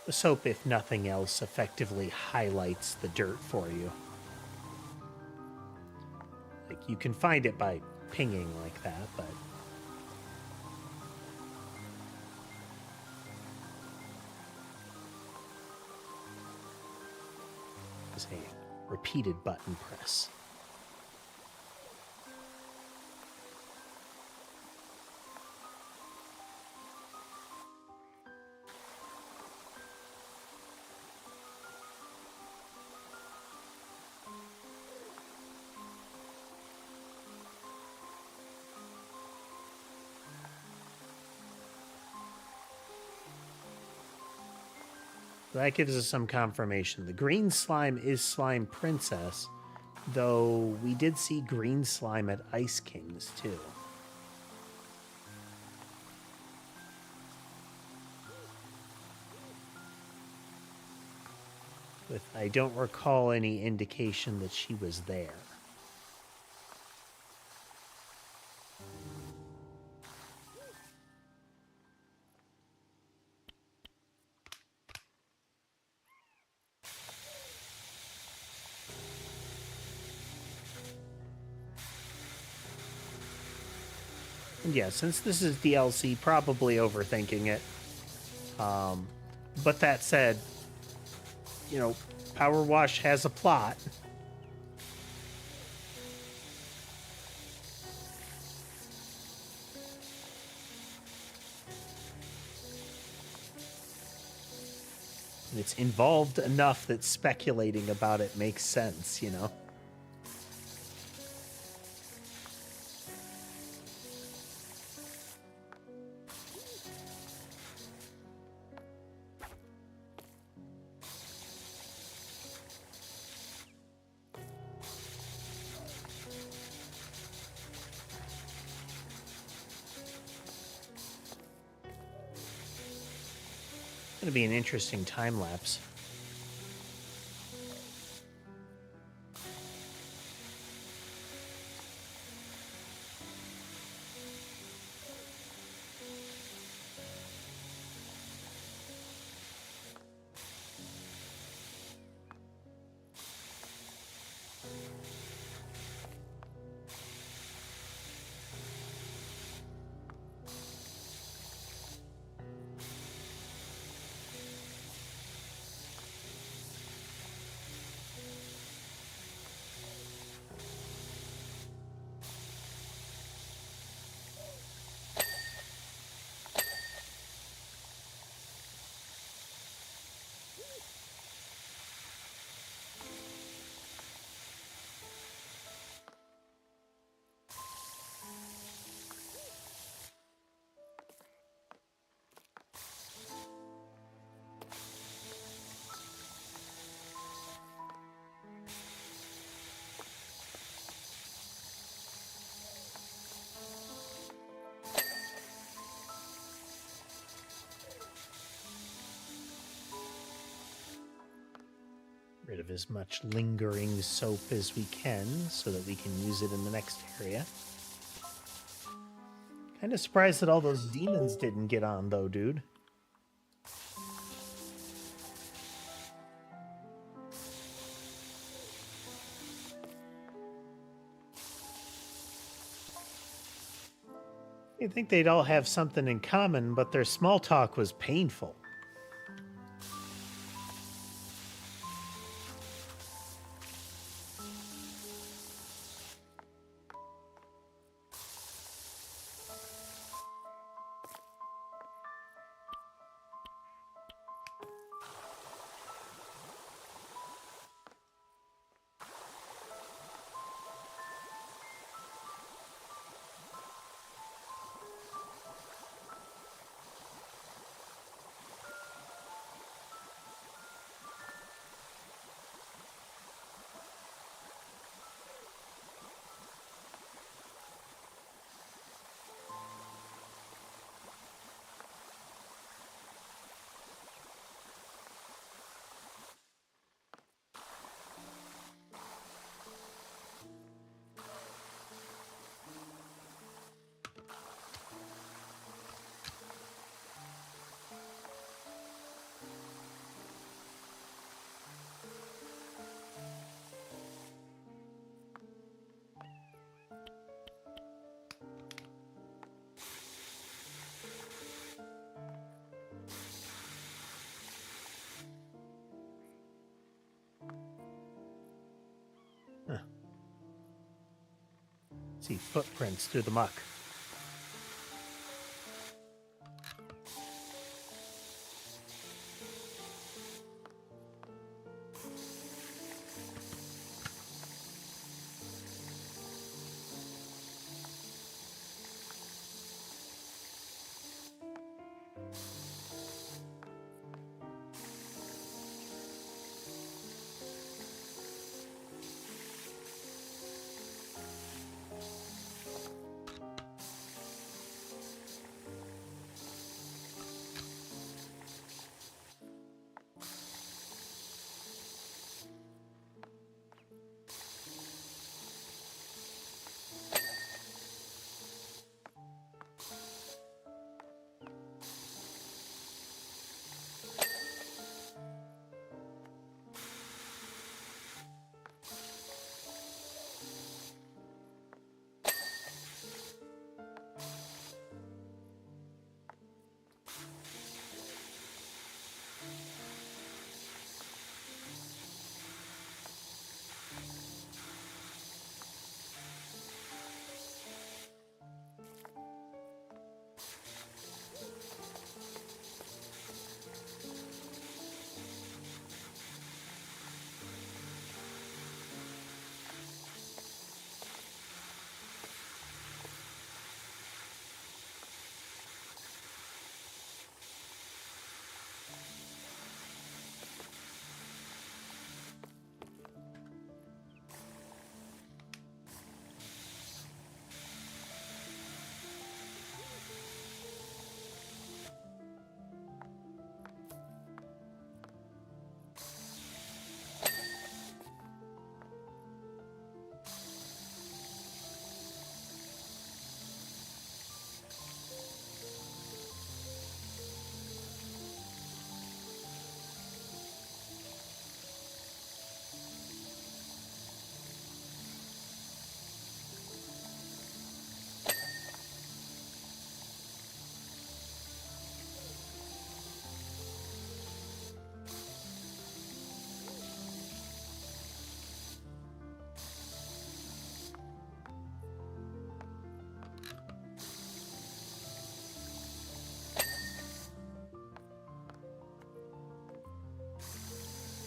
The soap, if nothing else, effectively highlights the dirt for you. Like, you can find it by pinging like that, but... it's a repeated button press. That gives us some confirmation. The green slime is Slime Princess, though we did see green slime at Ice Kings, too. With, I don't recall any indication that she was there. And yeah, since this is DLC, probably overthinking it. But that said, you know, Powerwash has a plot. And it's involved enough that speculating about it makes sense, you know? It's going to be an interesting time lapse. Rid of as much lingering soap as we can so that we can use it in the next area. Kind of surprised that all those demons didn't get on, though, dude. You'd think they'd all have something in common, but their small talk was painful. Huh. See footprints through the muck.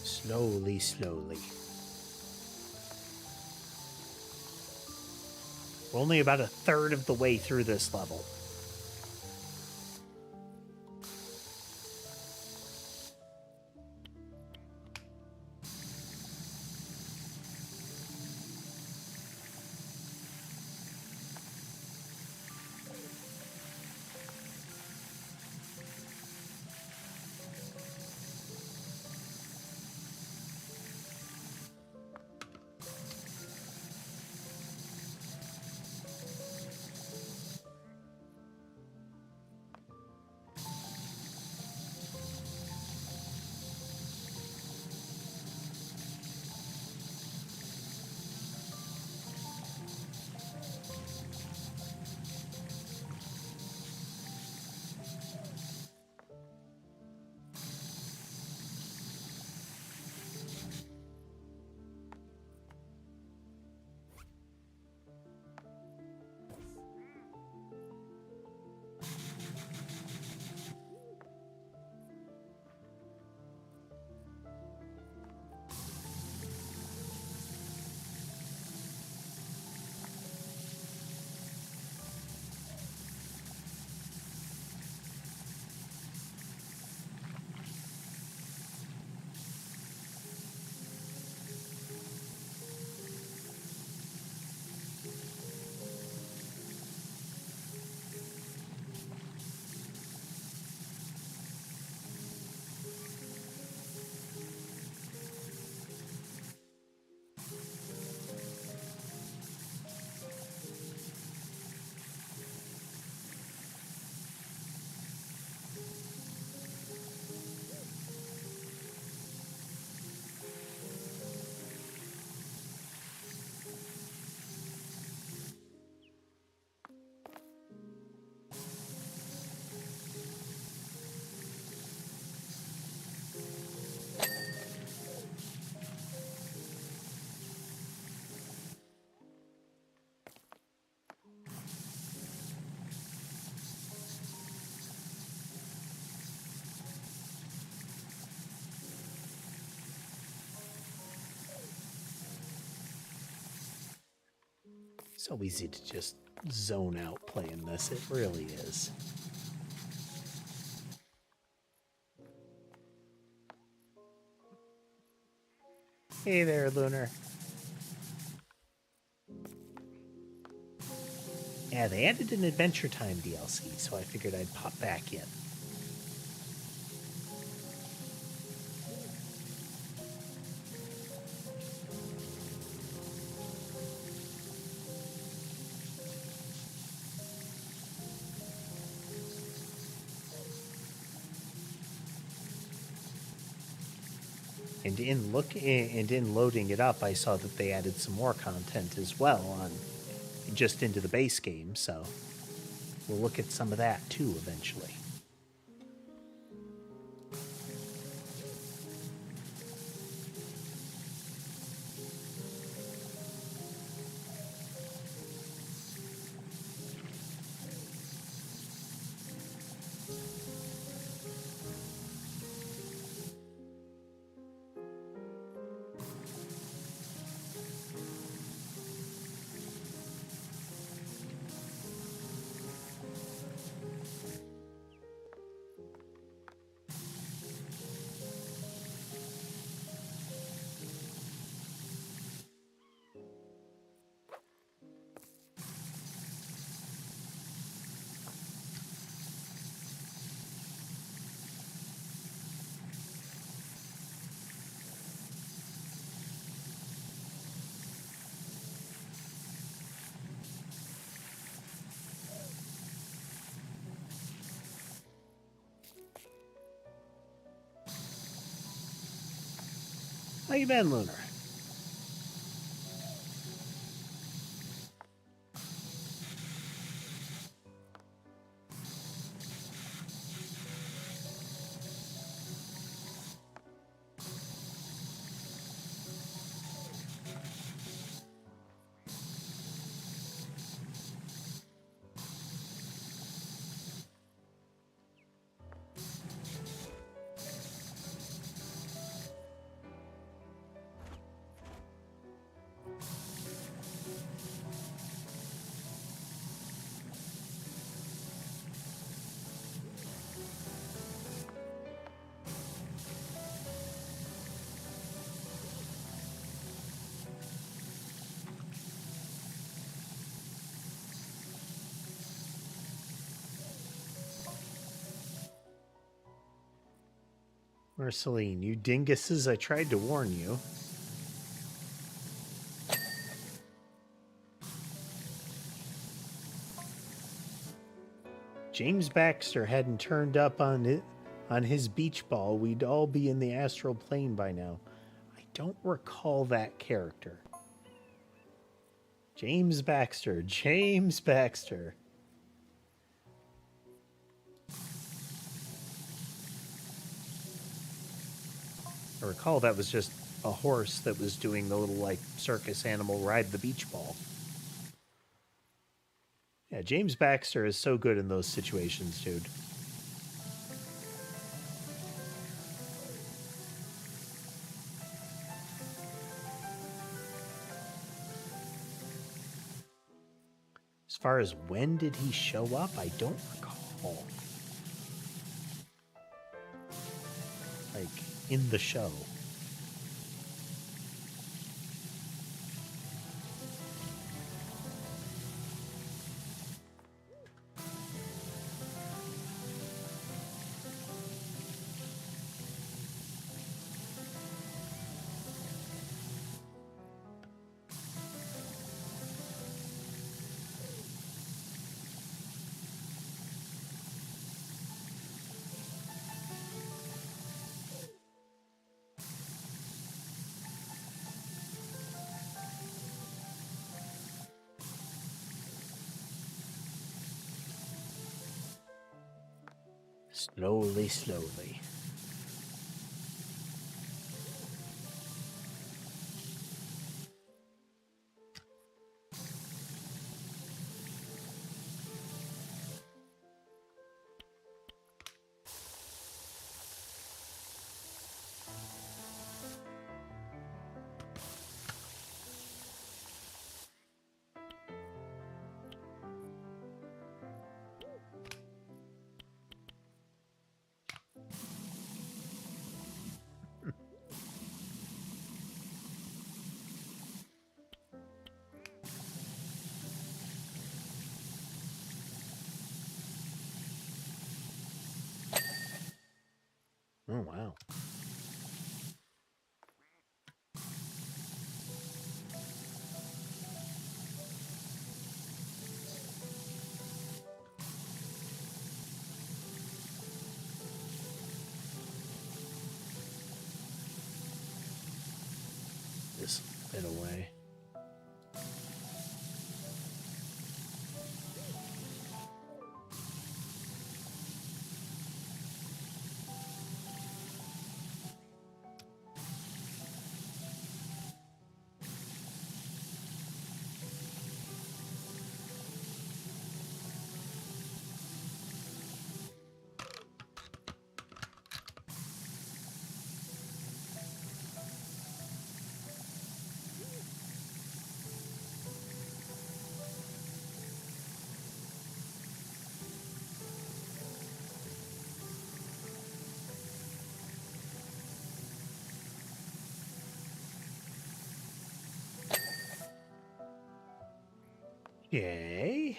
Slowly, slowly. We're only about a third of the way through this level. So easy to just zone out playing this. It really is. Hey there, Lunar. Yeah, they added an Adventure Time DLC, so I figured I'd pop back in. And in loading it up, I saw that they added some more content as well on just into the base game, so we'll look at some of that too eventually. How you been, Lunar? Marceline, you dinguses, I tried to warn you. James Baxter hadn't turned up on his beach ball, we'd all be in the astral plane by now. I don't recall that character. James Baxter. James Baxter. I recall that was just a horse that was doing the little, like, circus animal ride the beach ball. Yeah, James Baxter is so good in those situations, dude. As far as when did he show up, I don't recall. Like, in the show. Slowly, slowly. Oh, wow. This bit away. Okay.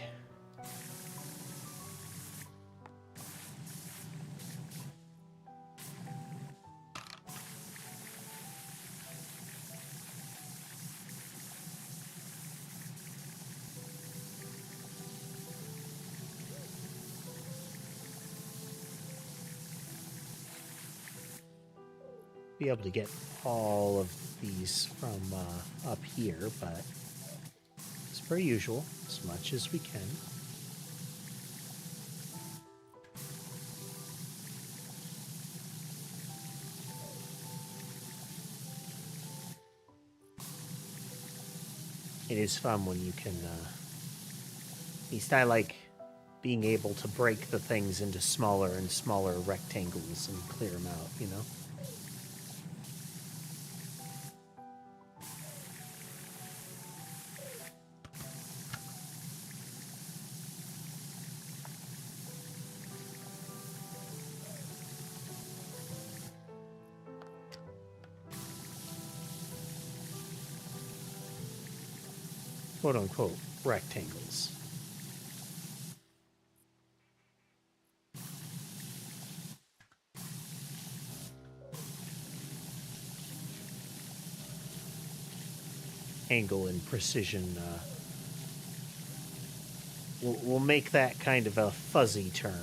Be able to get all of these from up here, but as per usual, as much as we can. It is fun when you can, at least I like being able to break the things into smaller and smaller rectangles and clear them out, you know? Quote-unquote rectangles. Angle and precision, we'll make that kind of a fuzzy term.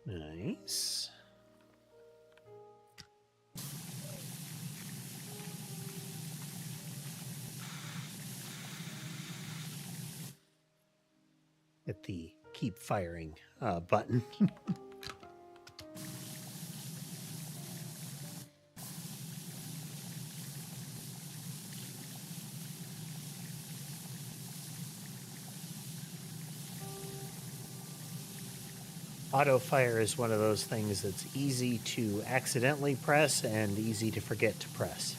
Nice. Hit the keep firing button. Auto fire is one of those things that's easy to accidentally press and easy to forget to press.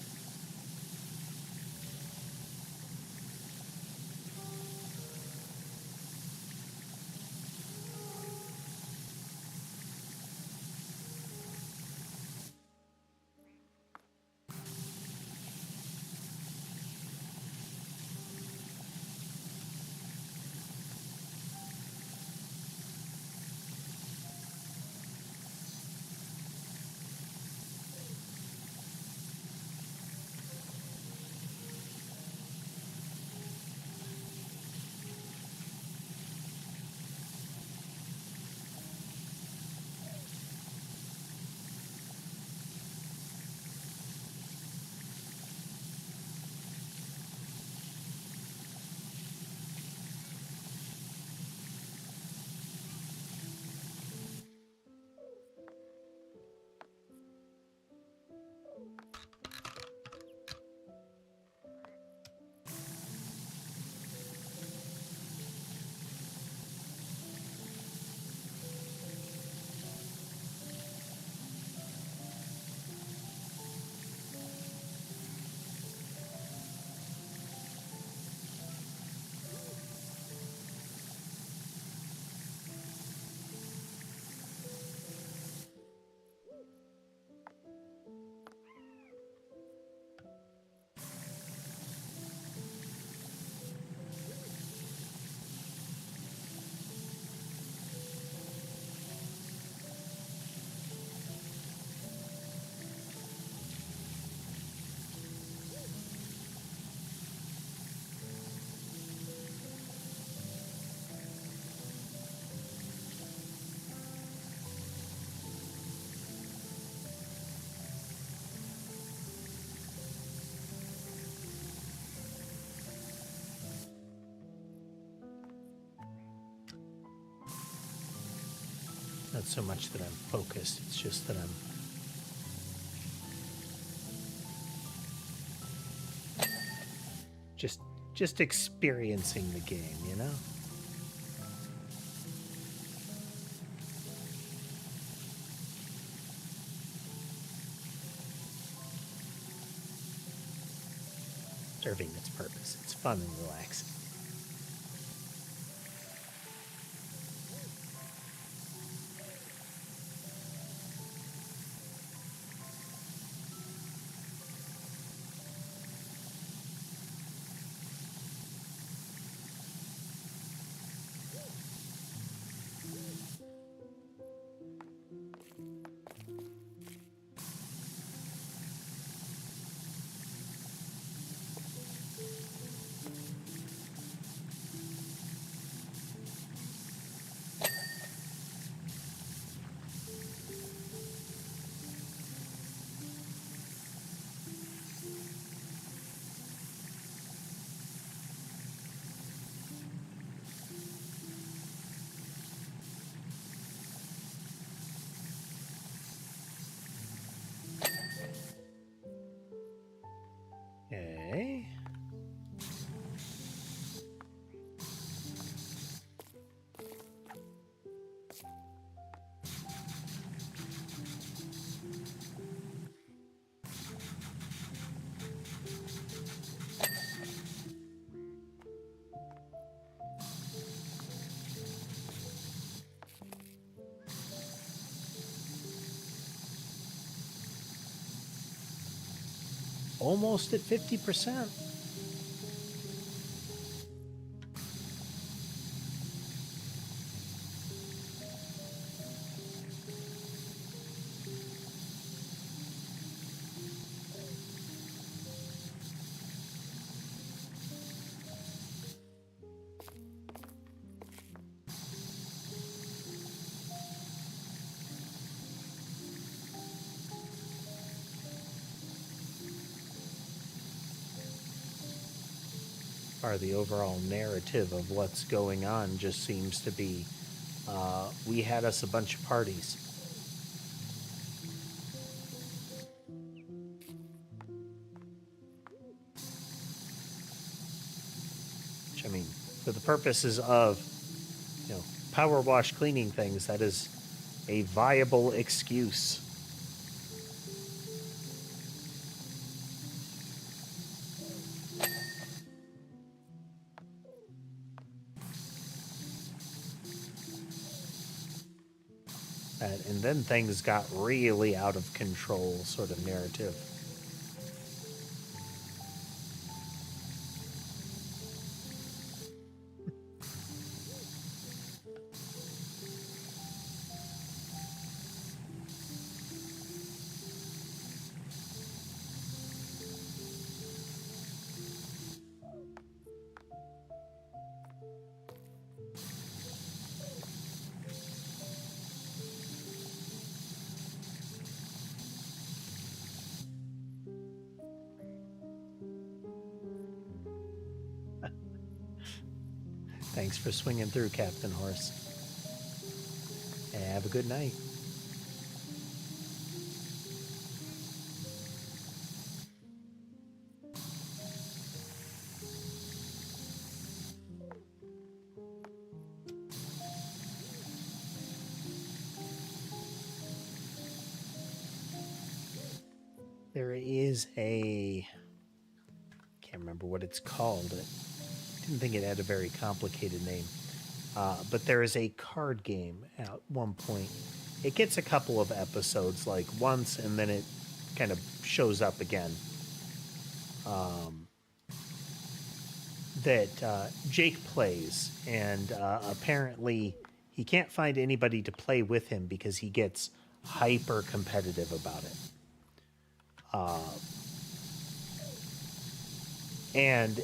not so much that I'm focused, it's just that I'm just experiencing the game, you know? Serving its purpose. It's fun and relaxing. Okay. Almost at 50%. Or the overall narrative of what's going on just seems to be, we had us a bunch of parties. Which, I mean, for the purposes of, you know, power wash cleaning things, that is a viable excuse. And then things got really out of control, sort of narrative. Thanks for swinging through, Captain Horse. Have a good night. There is a... can't remember what it's called. I didn't think it had a very complicated name. But there is a card game at one point. It gets a couple of episodes, like once, and then it kind of shows up again. That Jake plays, and apparently he can't find anybody to play with him because he gets hyper competitive about it. And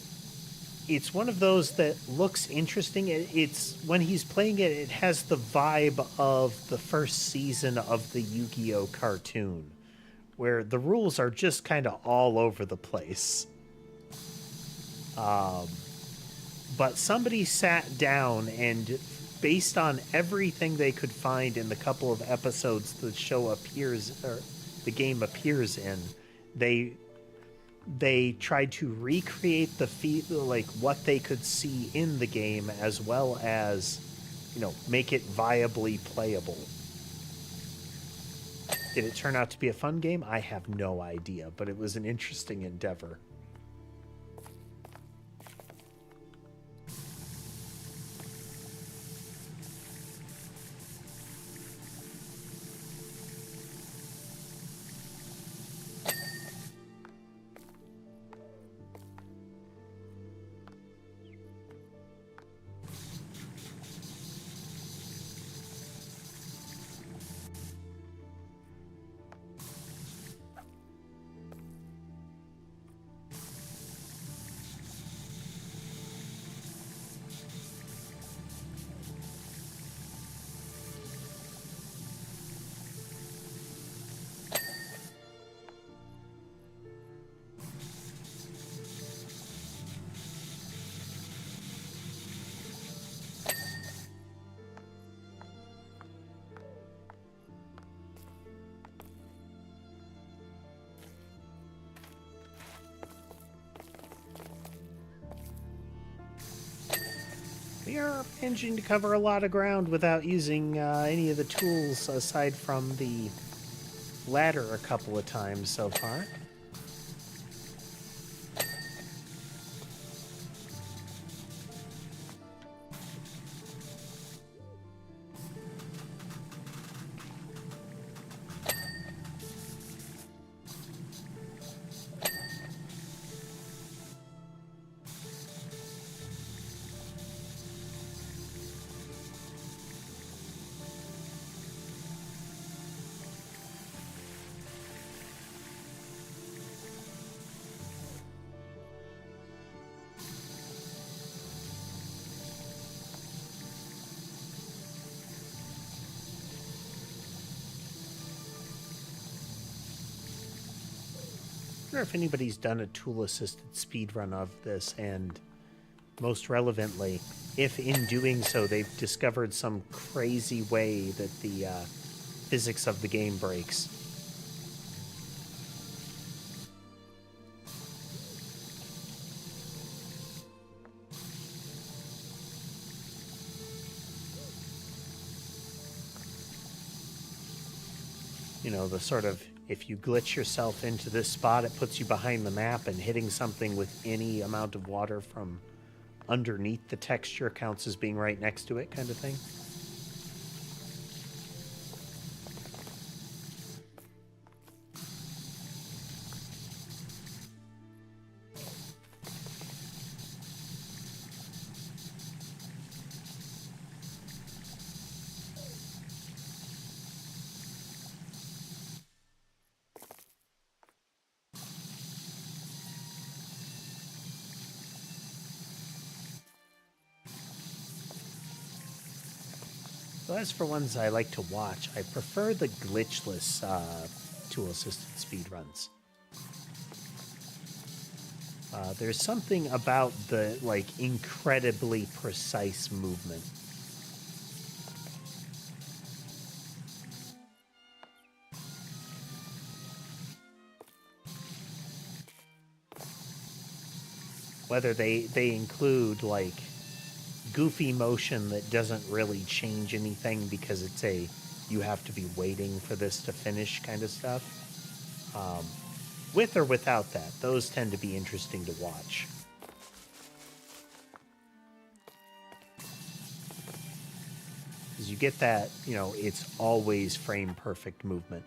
it's one of those that looks interesting. It's when he's playing it, it has the vibe of the first season of the Yu-Gi-Oh cartoon, where the rules are just kind of all over the place. But somebody sat down and based on everything they could find in the couple of episodes the show appears, or the game appears in, they tried to recreate like what they could see in the game, as well as, make it viably playable. Did it turn out to be a fun game? I have no idea, but it was an interesting endeavor. We are managing to cover a lot of ground without using any of the tools aside from the ladder a couple of times so far. I wonder if anybody's done a tool-assisted speedrun of this, and most relevantly, if in doing so they've discovered some crazy way that the physics of the game breaks. The sort of, if you glitch yourself into this spot, it puts you behind the map, and hitting something with any amount of water from underneath the texture counts as being right next to it, kind of thing. So as for ones I like to watch, I prefer the glitchless tool-assisted speedruns. There's something about the, incredibly precise movement. Whether they include, goofy motion that doesn't really change anything because it's you have to be waiting for this to finish kind of stuff. With or without that, those tend to be interesting to watch. Because you get that, it's always frame perfect movement.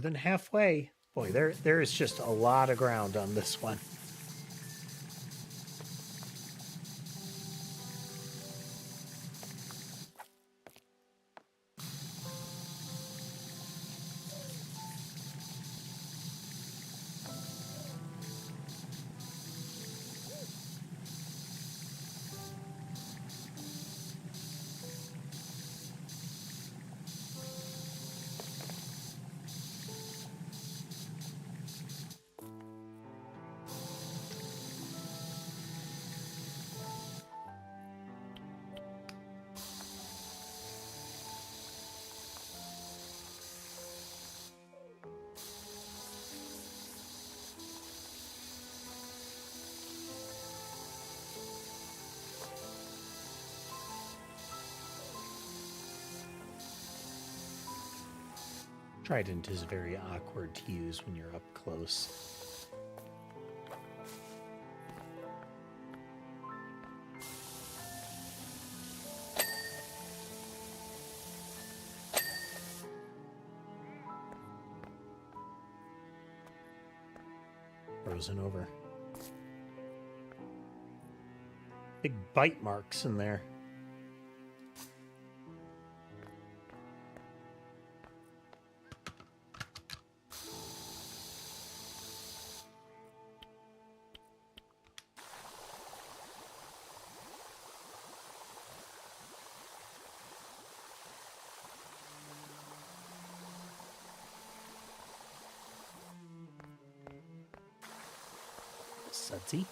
than halfway. Boy, there is just a lot of ground on this one. Trident is very awkward to use when you're up close. Frozen over. Big bite marks in there. Sudsy.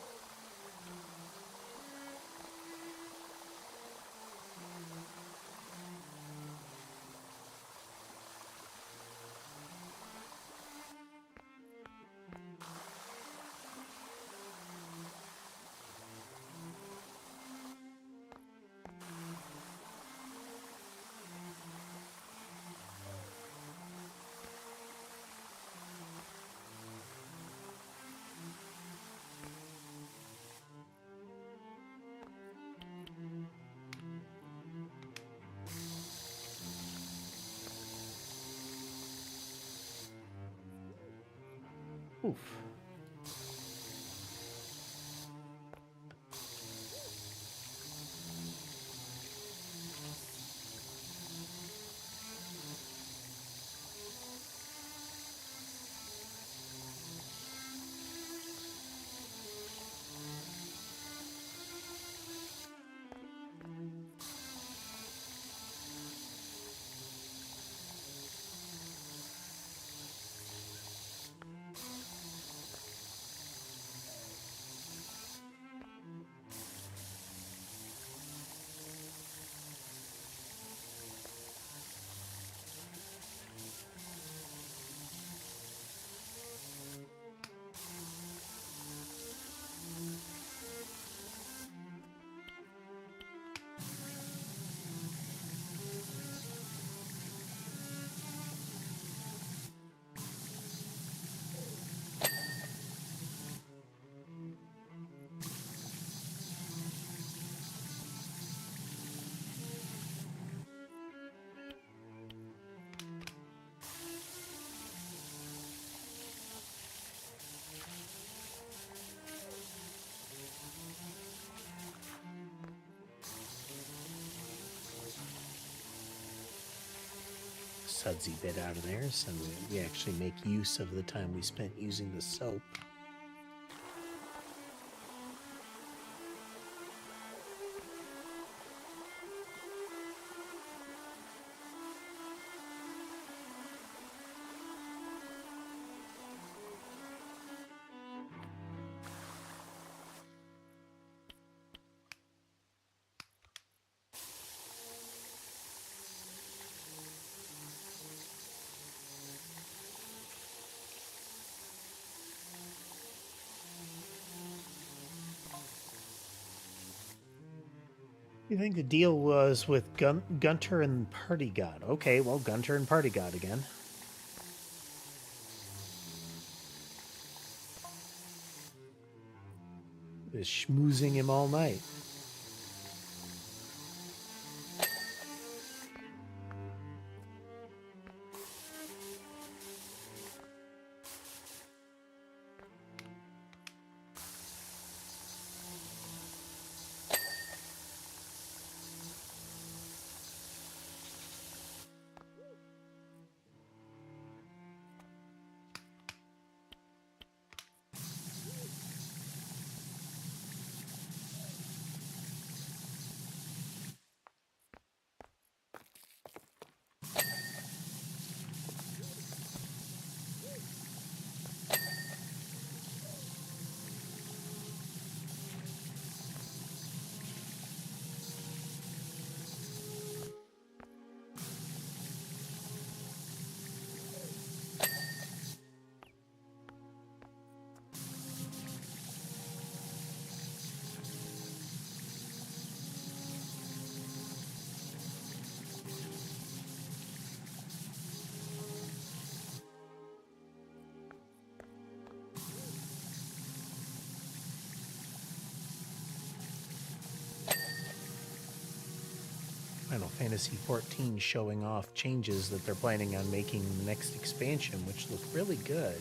Oof. Sudsy bit out of there, so we actually make use of the time we spent using the soap. You think the deal was with Gunter and Party God? Okay, well, Gunter and Party God again. Is schmoozing him all night. Final Fantasy XIV showing off changes that they're planning on making in the next expansion, which look really good.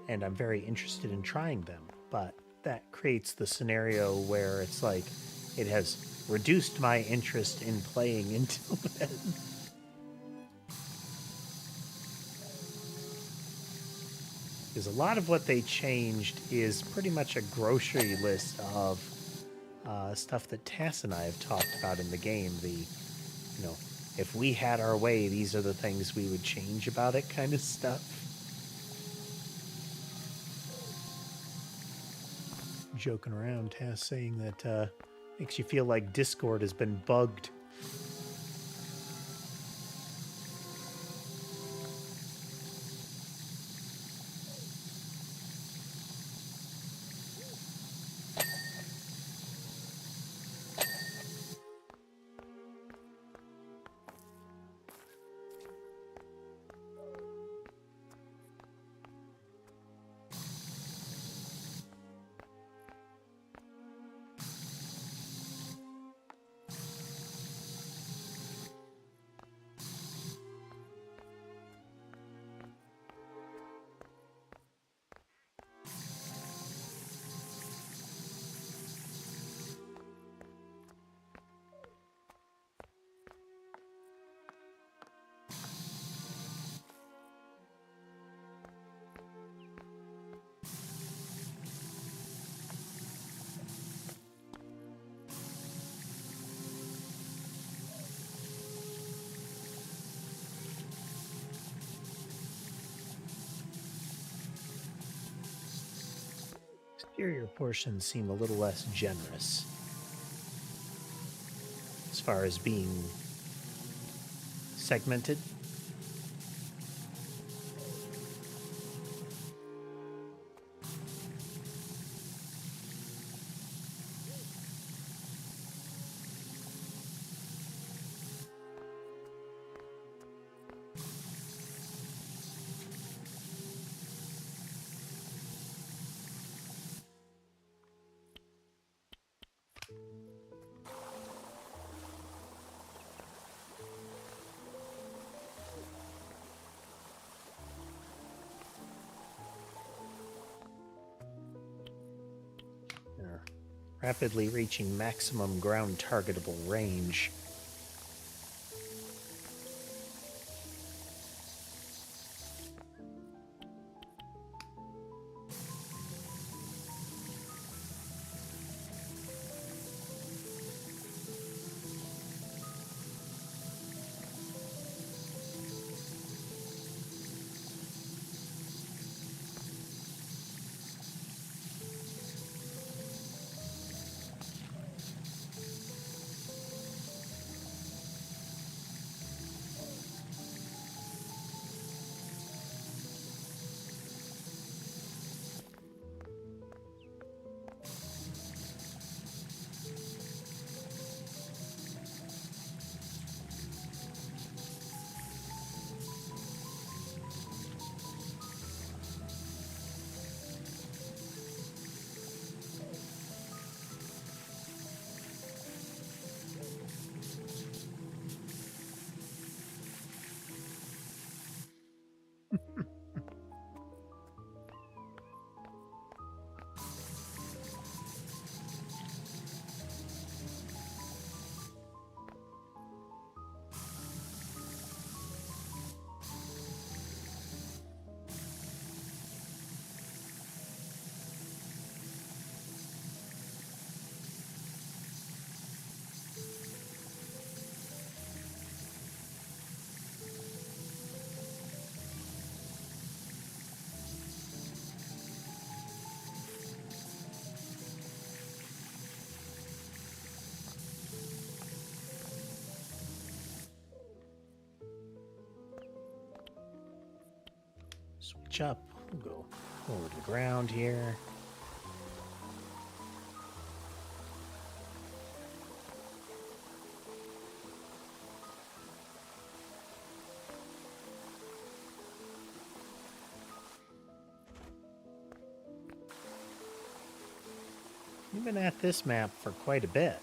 And I'm very interested in trying them. But that creates the scenario where it's like it has reduced my interest in playing until then. Because a lot of what they changed is pretty much a grocery list of stuff that Tass and I have talked about in the game. If we had our way, these are the things we would change about it kind of stuff. Joking around, Tass saying that makes you feel like Discord has been bugged. Exterior portions seem a little less generous as far as being segmented. Rapidly reaching maximum ground targetable range. Switch up. We'll go over to the ground here. We've been at this map for quite a bit.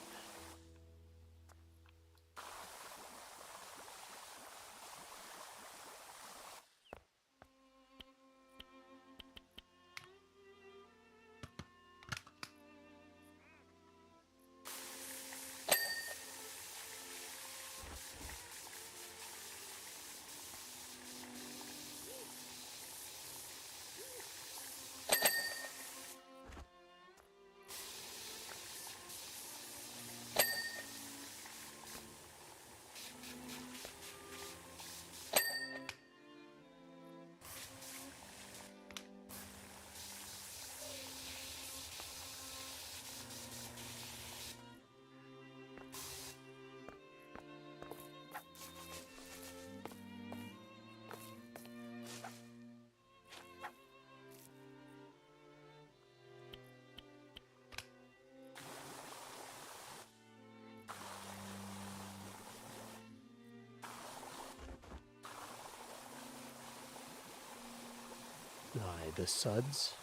the suds.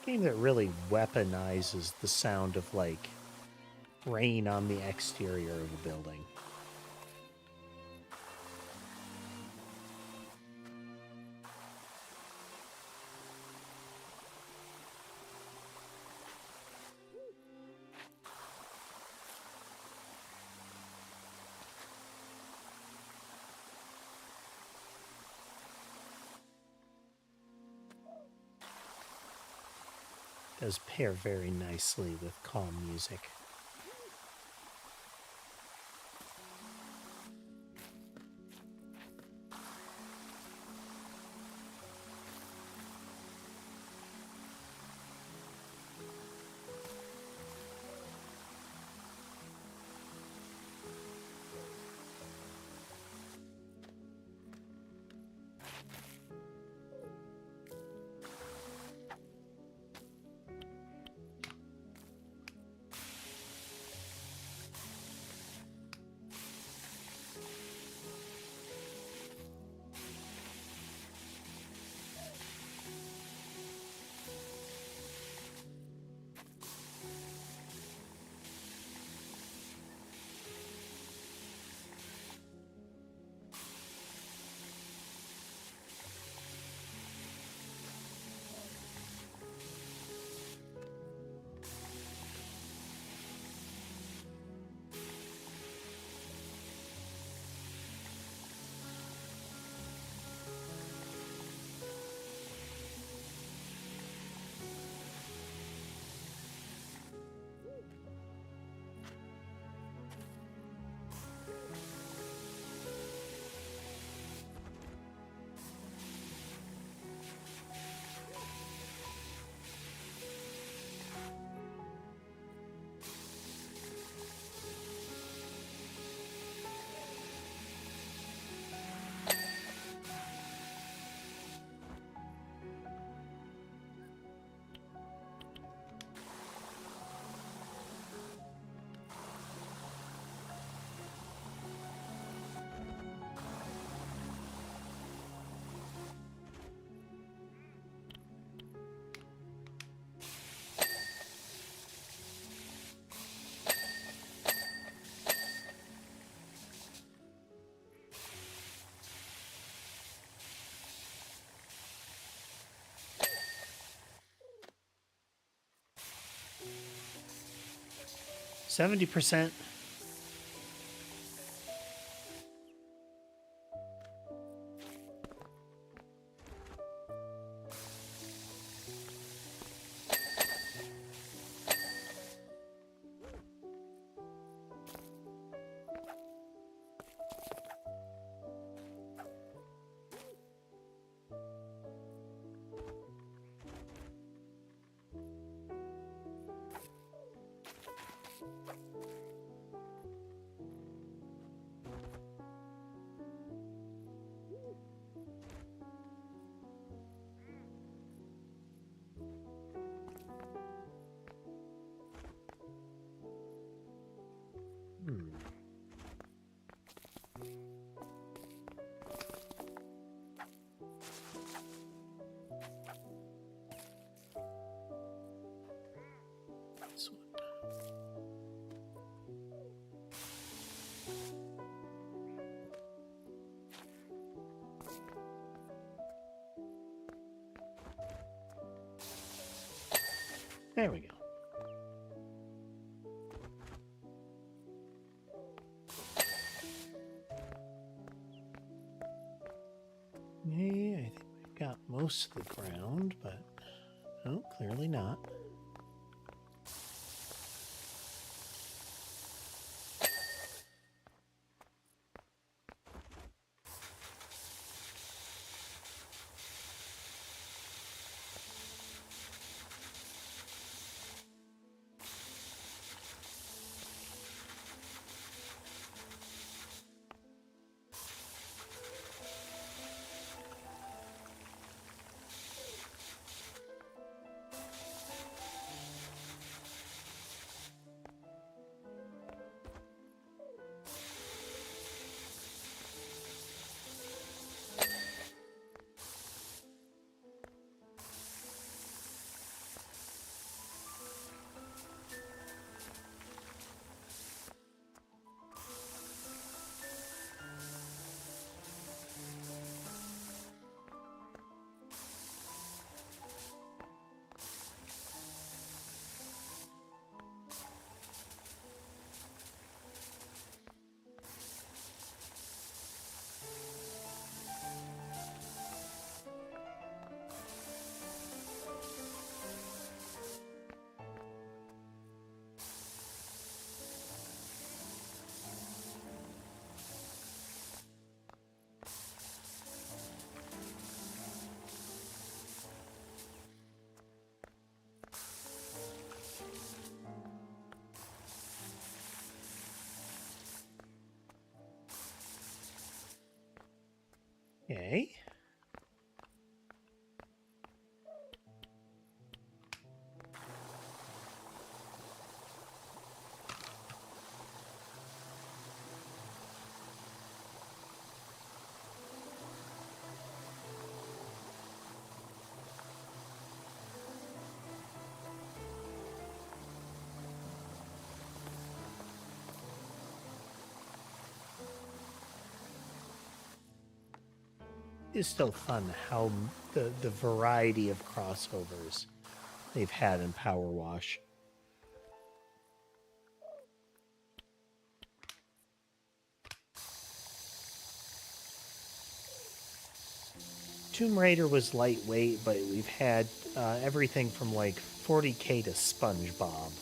Game that really weaponizes the sound of, like, rain on the exterior of a building. Does pair very nicely with calm music. %. This one. There we go. Yeah, I think we've got most of the ground, but no, clearly not. It's still fun how the variety of crossovers they've had in Powerwash. Tomb Raider was lightweight, but we've had everything from like 40K to SpongeBob.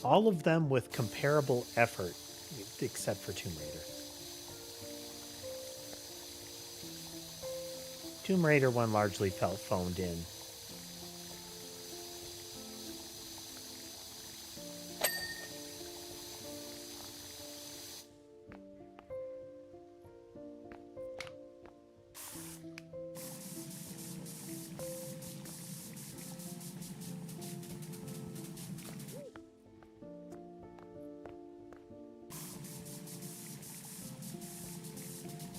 All of them with comparable effort, except for Tomb Raider. Tomb Raider one largely felt phoned in.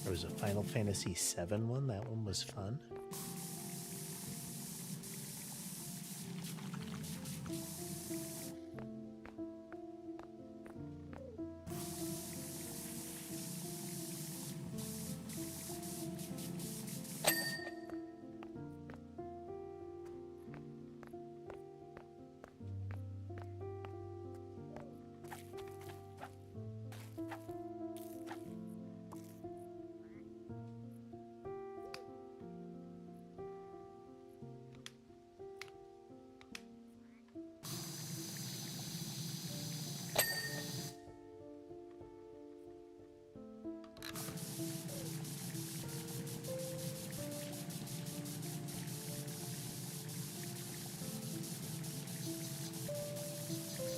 There was a Final Fantasy VII one. That one was fun.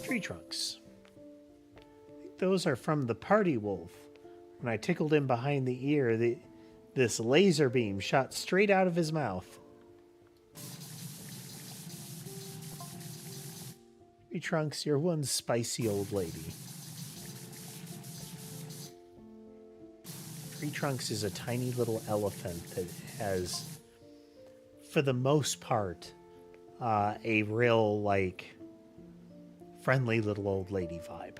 Tree trunks. Those are from the party wolf. When I tickled him behind the ear, this laser beam shot straight out of his mouth. Tree trunks, you're one spicy old lady. Tree trunks is a tiny little elephant that has, for the most part, a real, like, friendly little old lady vibe.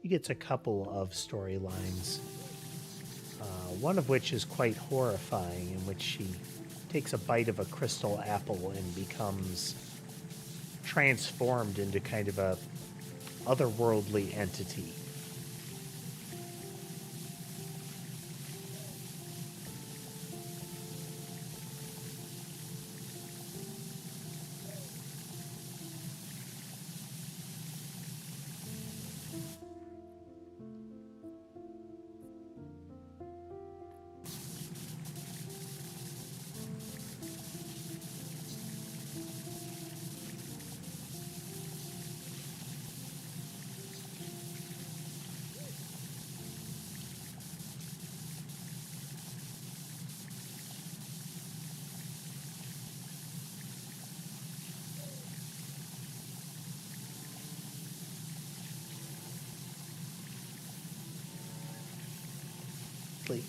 He gets a couple of storylines, one of which is quite horrifying, in which she takes a bite of a crystal apple and becomes transformed into kind of a otherworldly entity.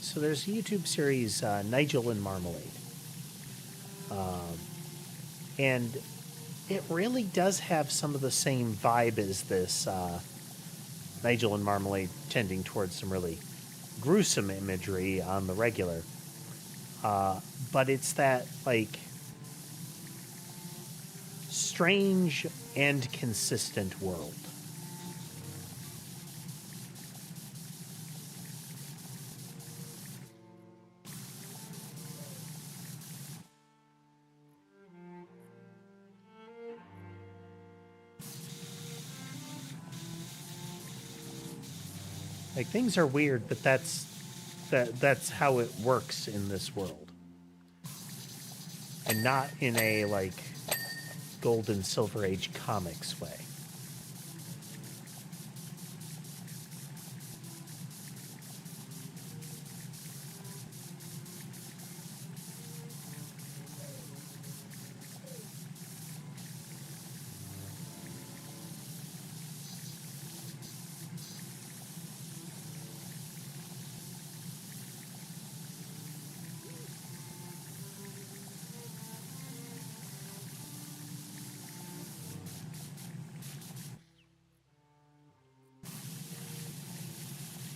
So there's a YouTube series, Nigel and Marmalade. And it really does have some of the same vibe as this Nigel and Marmalade, tending towards some really gruesome imagery on the regular. But it's that, like, strange and consistent world. Like, things are weird, but that's how it works in this world. And not in a, like, Gold and Silver Age comics way.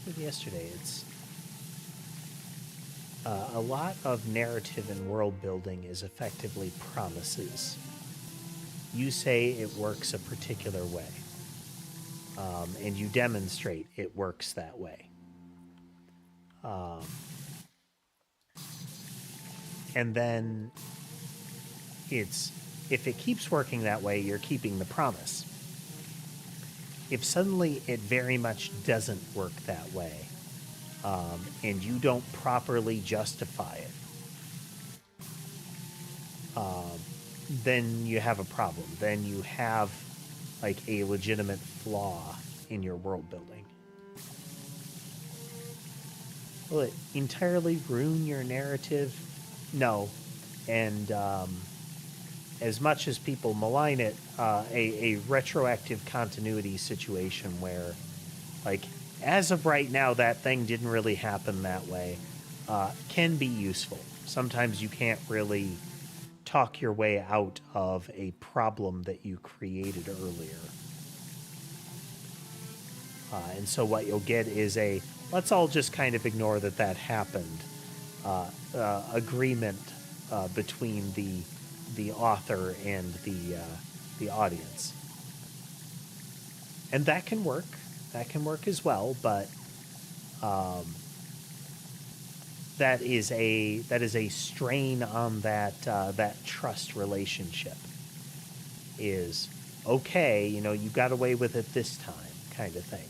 said yesterday, it's a lot of narrative and world building is effectively promises. You say it works a particular way, and you demonstrate it works that way. And then it's, if it keeps working that way, you're keeping the promise. If suddenly it very much doesn't work that way, and you don't properly justify it, then you have a problem. Then you have like a legitimate flaw in your world building. Will it entirely ruin your narrative? No. And as much as people malign it, a retroactive continuity situation where, like, as of right now, that thing didn't really happen that way, can be useful. Sometimes you can't really talk your way out of a problem that you created earlier. And so what you'll get is a, let's all just kind of ignore that that happened, agreement between the author and the audience. And that can work. That can work as well, but that is a strain on that trust relationship. Is okay, you know, you got away with it this time, kind of thing.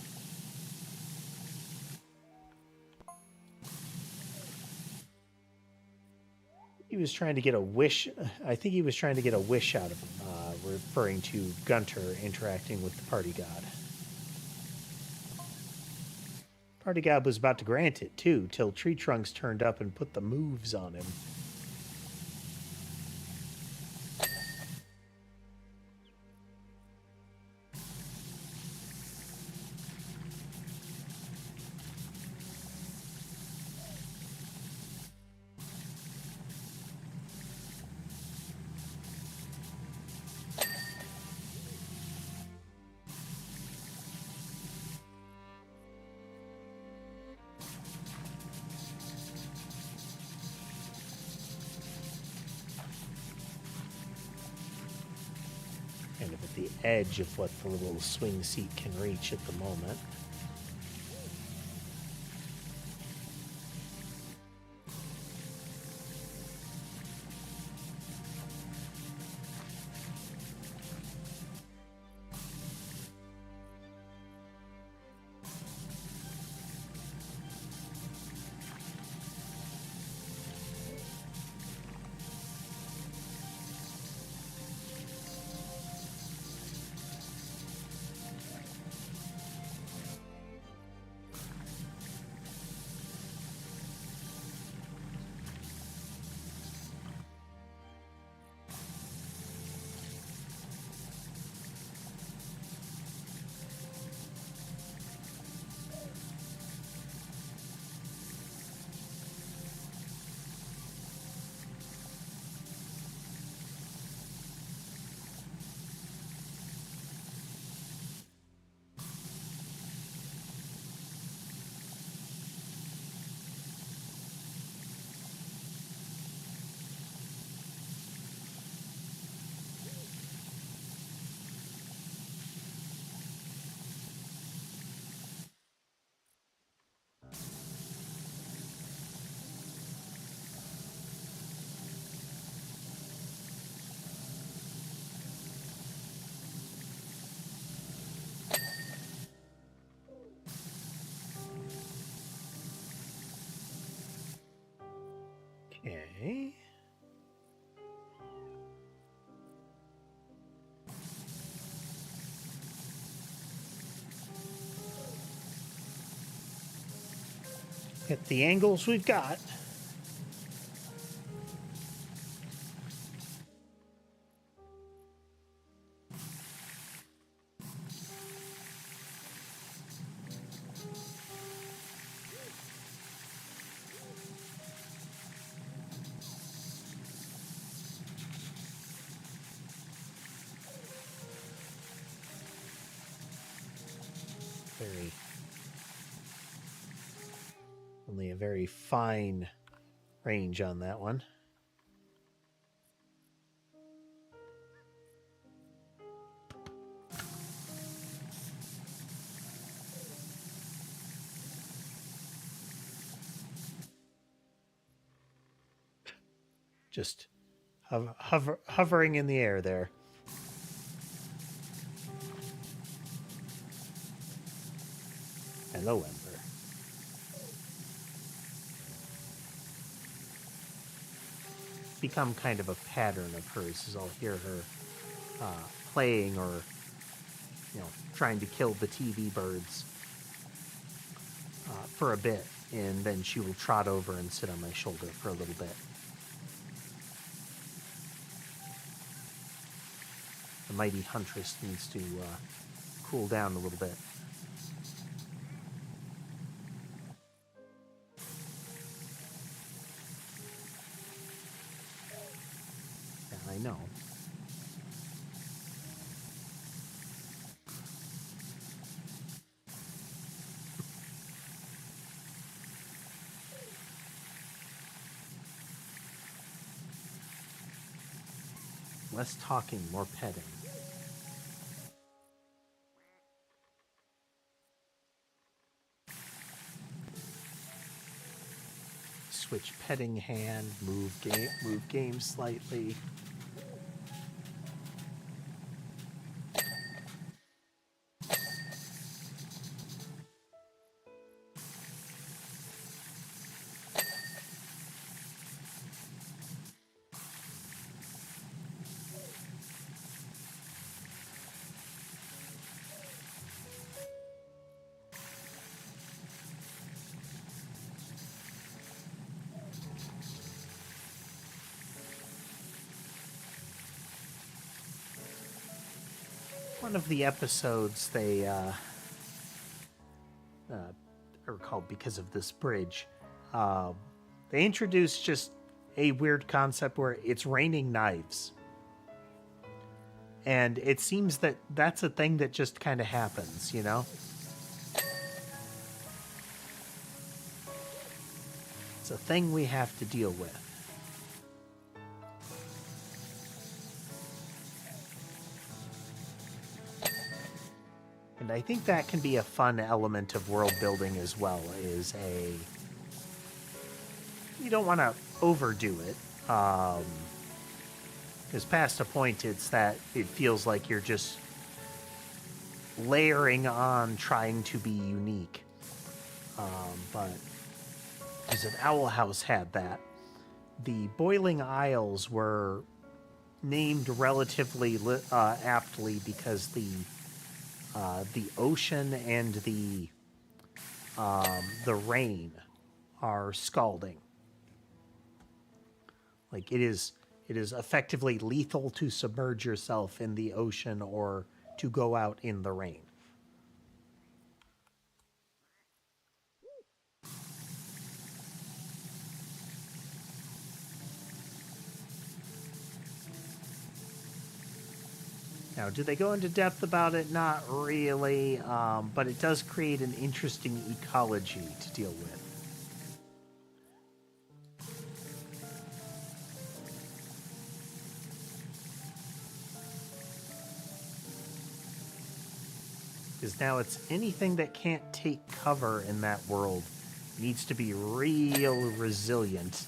He was trying to get a wish. I think he was trying to get a wish out of him, referring to Gunter interacting with the party god. Party god was about to grant it, too, till Tree Trunks turned up and put the moves on him. Kind of at the edge of what the little swing seat can reach at the moment. Okay. At the angles we've got. Very Only a very fine range on that one. Just hovering in the air there. Hello, Ember. Become kind of a pattern of hers, as I'll hear her playing or, trying to kill the TV birds for a bit, and then she will trot over and sit on my shoulder for a little bit. The mighty huntress needs to cool down a little bit. Yeah, I know. Less talking, more petting. Switch petting hand, move game slightly. One of the episodes they are called because of this bridge. They introduced just a weird concept where it's raining knives. And it seems that that's a thing that just kind of happens, you know? It's a thing we have to deal with. And I think that can be a fun element of world building as well, you don't want to overdo it. Because past a point, it's that it feels like you're just layering on trying to be unique. But because an Owl House had that, the Boiling Isles were named relatively aptly because the ocean and the rain are scalding. Like it is effectively lethal to submerge yourself in the ocean or to go out in the rain. Now, do they go into depth about it? Not really, but it does create an interesting ecology to deal with. Because now it's anything that can't take cover in that world needs to be real resilient.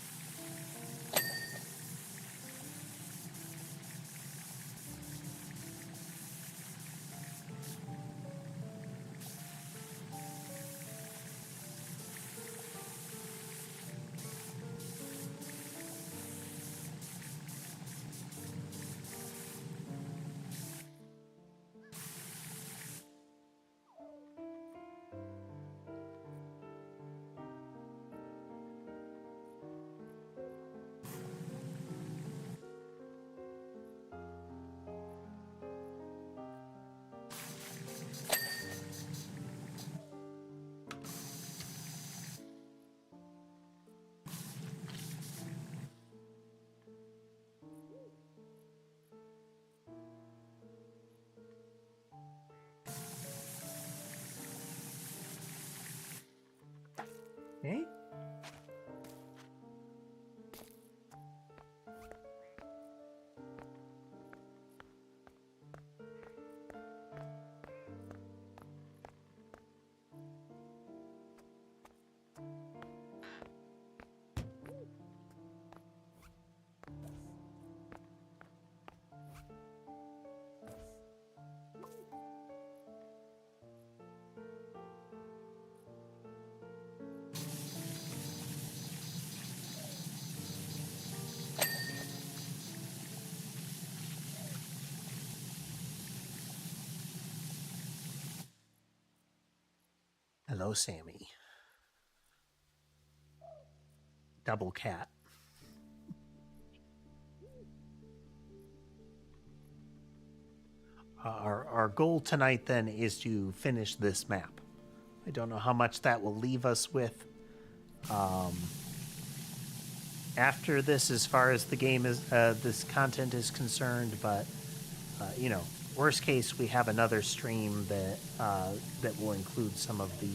Hello, Sammy. Double cat. Our goal tonight then is to finish this map. I don't know how much that will leave us with after this, as far as the game is, this content is concerned. But you know, worst case, we have another stream that will include some of the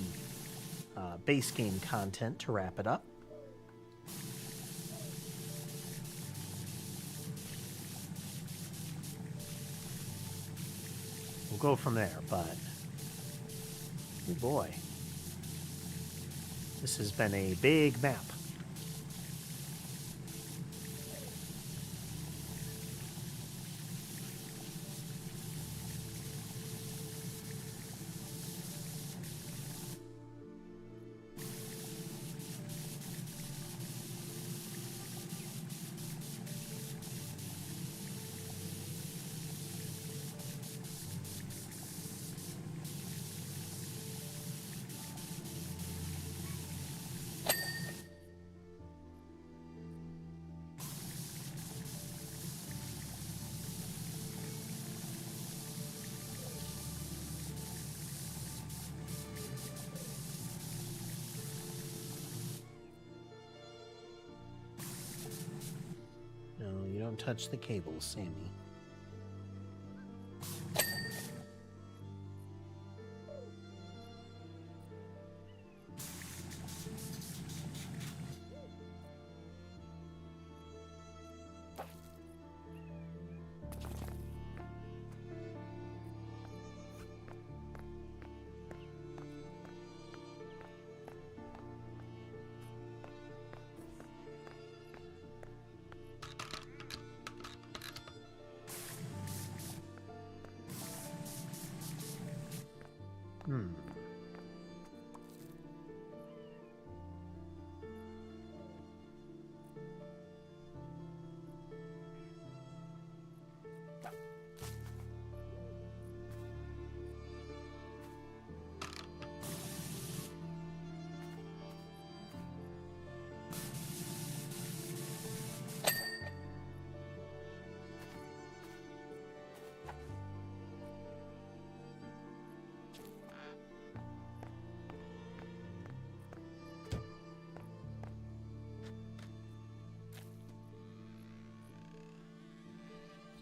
base game content to wrap it up. We'll go from there, but oh boy, this has been a big map. No, you don't touch the cables, Sammy.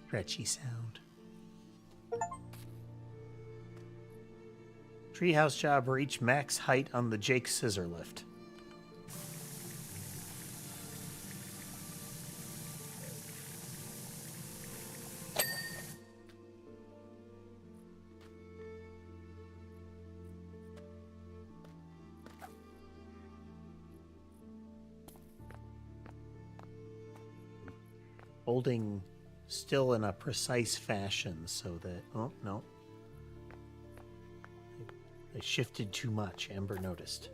Stretchy sound. Treehouse job reach max height on the Jake scissor lift. Holding still in a precise fashion so that, oh no, I shifted too much. Amber noticed.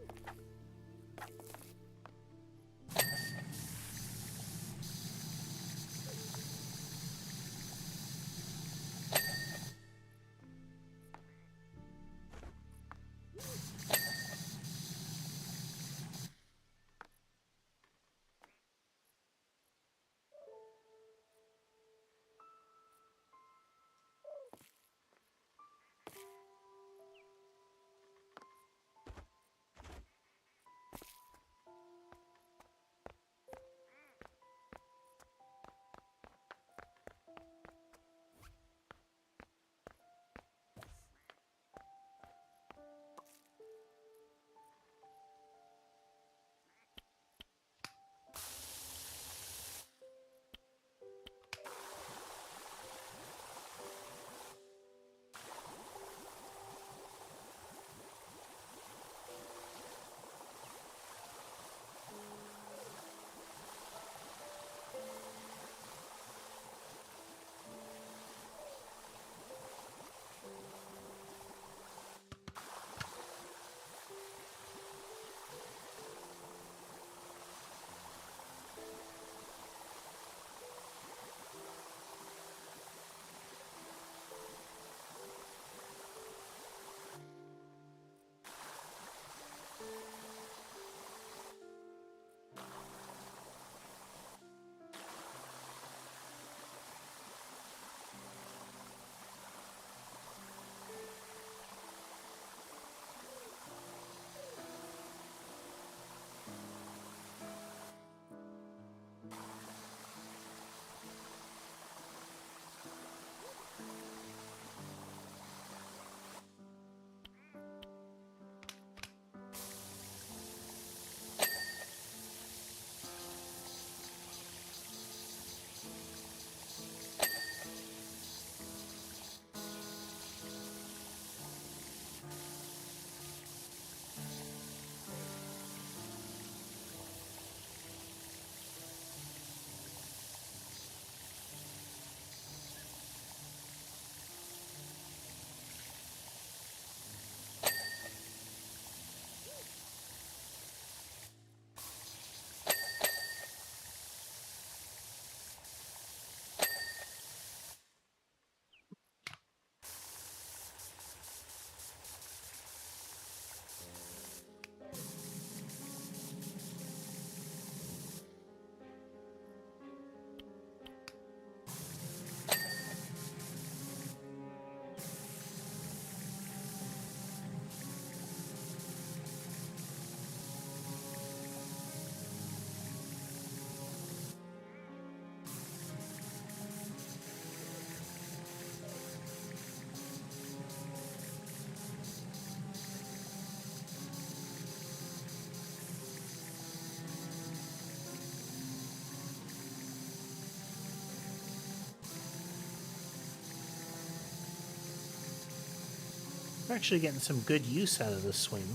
We're actually getting some good use out of this swing.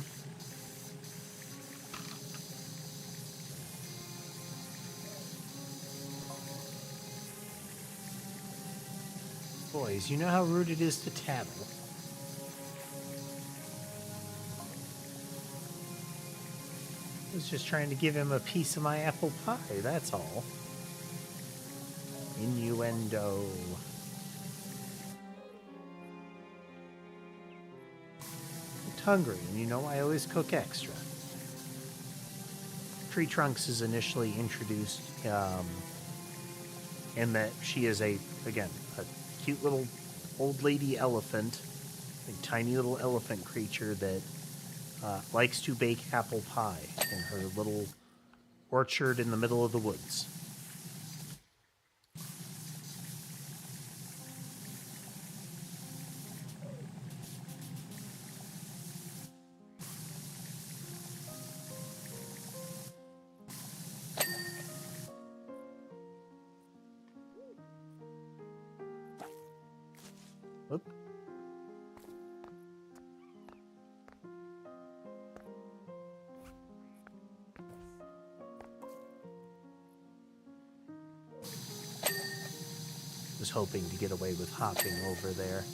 Boys, you know how rude it is to tattle. I was just trying to give him a piece of my apple pie, that's all. Innuendo. I'm hungry, and you know I always cook extra. Tree Trunks is initially introduced in that she is a cute little old lady elephant, a tiny little elephant creature that likes to bake apple pie in her little orchard in the middle of the woods. Oop. Was hoping to get away with hopping over there.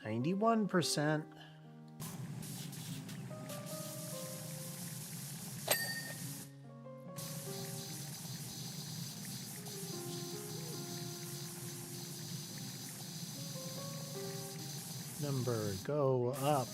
91%. Number go up.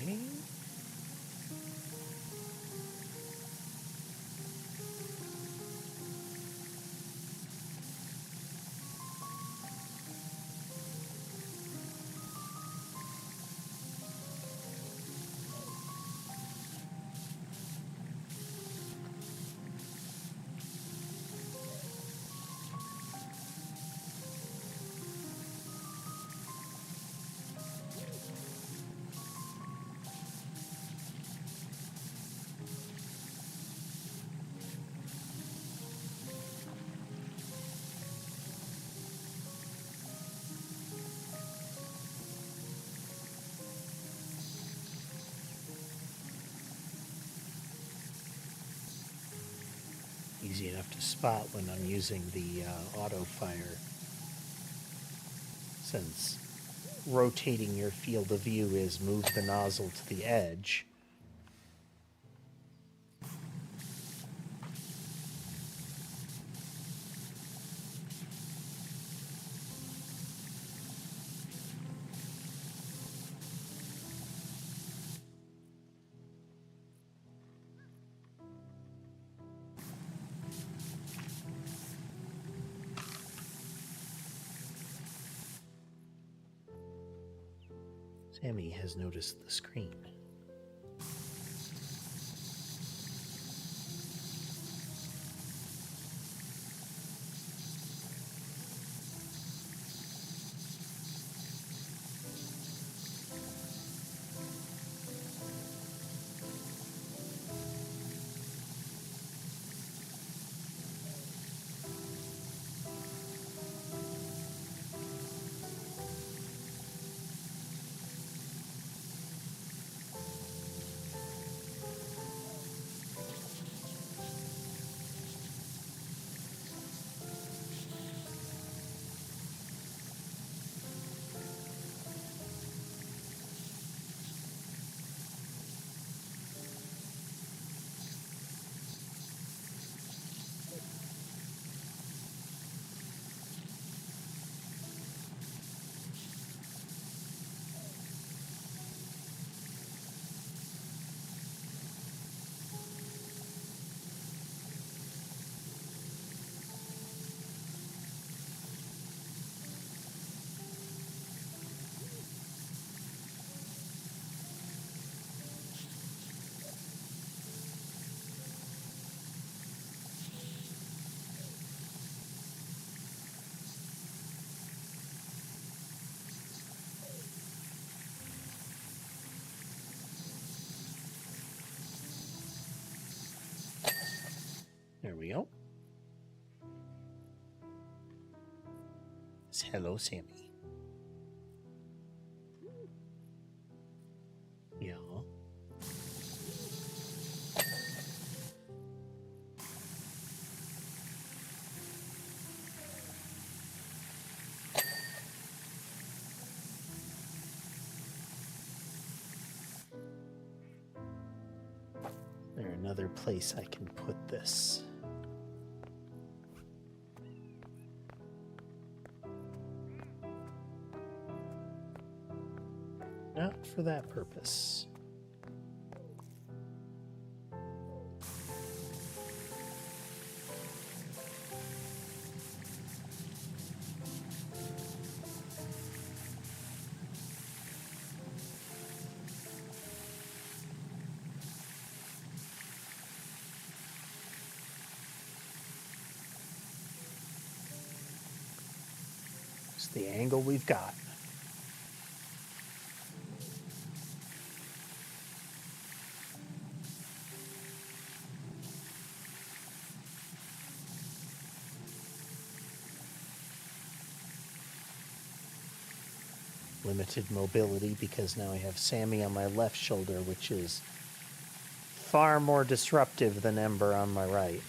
Okay. Easy enough to spot when I'm using the auto fire. since rotating your field of view is move the nozzle to the edge. Sammy has noticed the screen. There we go. It's hello, Sammy. Yeah. There's another place I can put this. Not for that purpose. It's the angle we've got. Limited mobility because now I have Sammy on my left shoulder, which is far more disruptive than Ember on my right.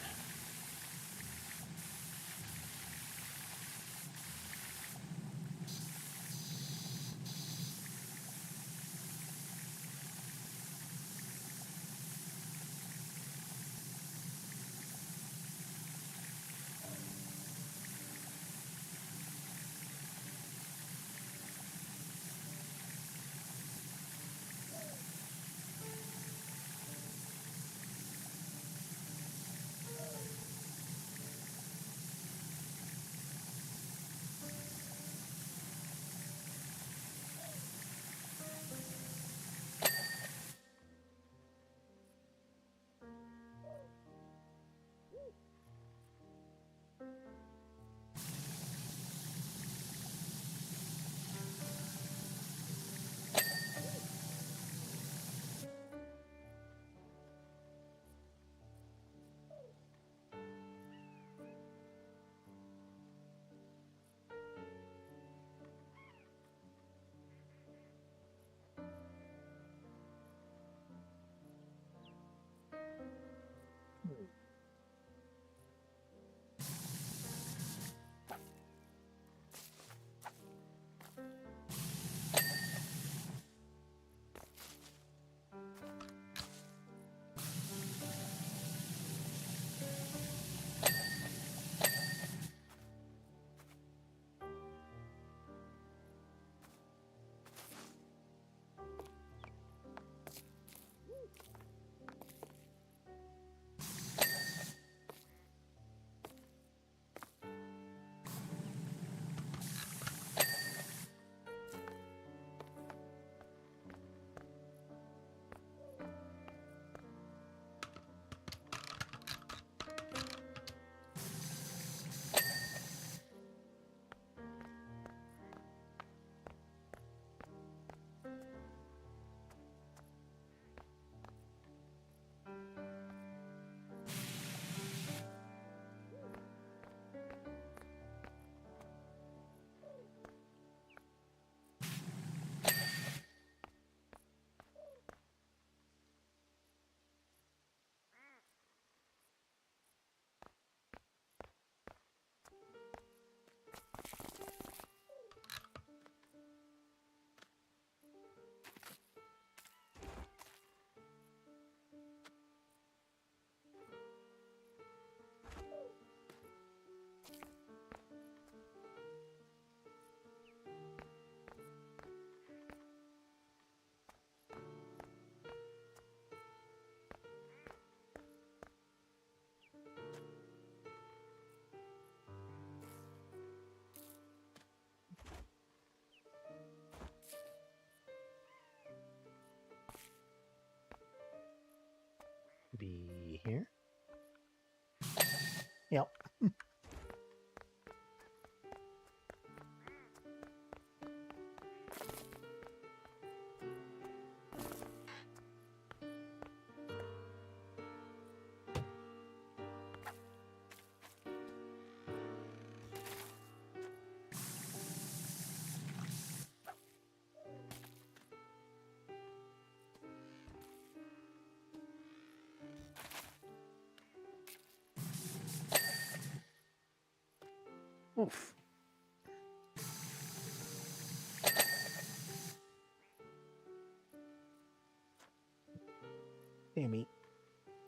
Oof.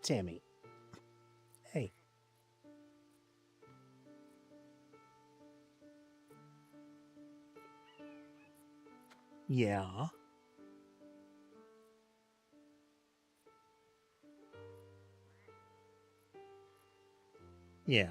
Tammy. Hey. Yeah. Yeah.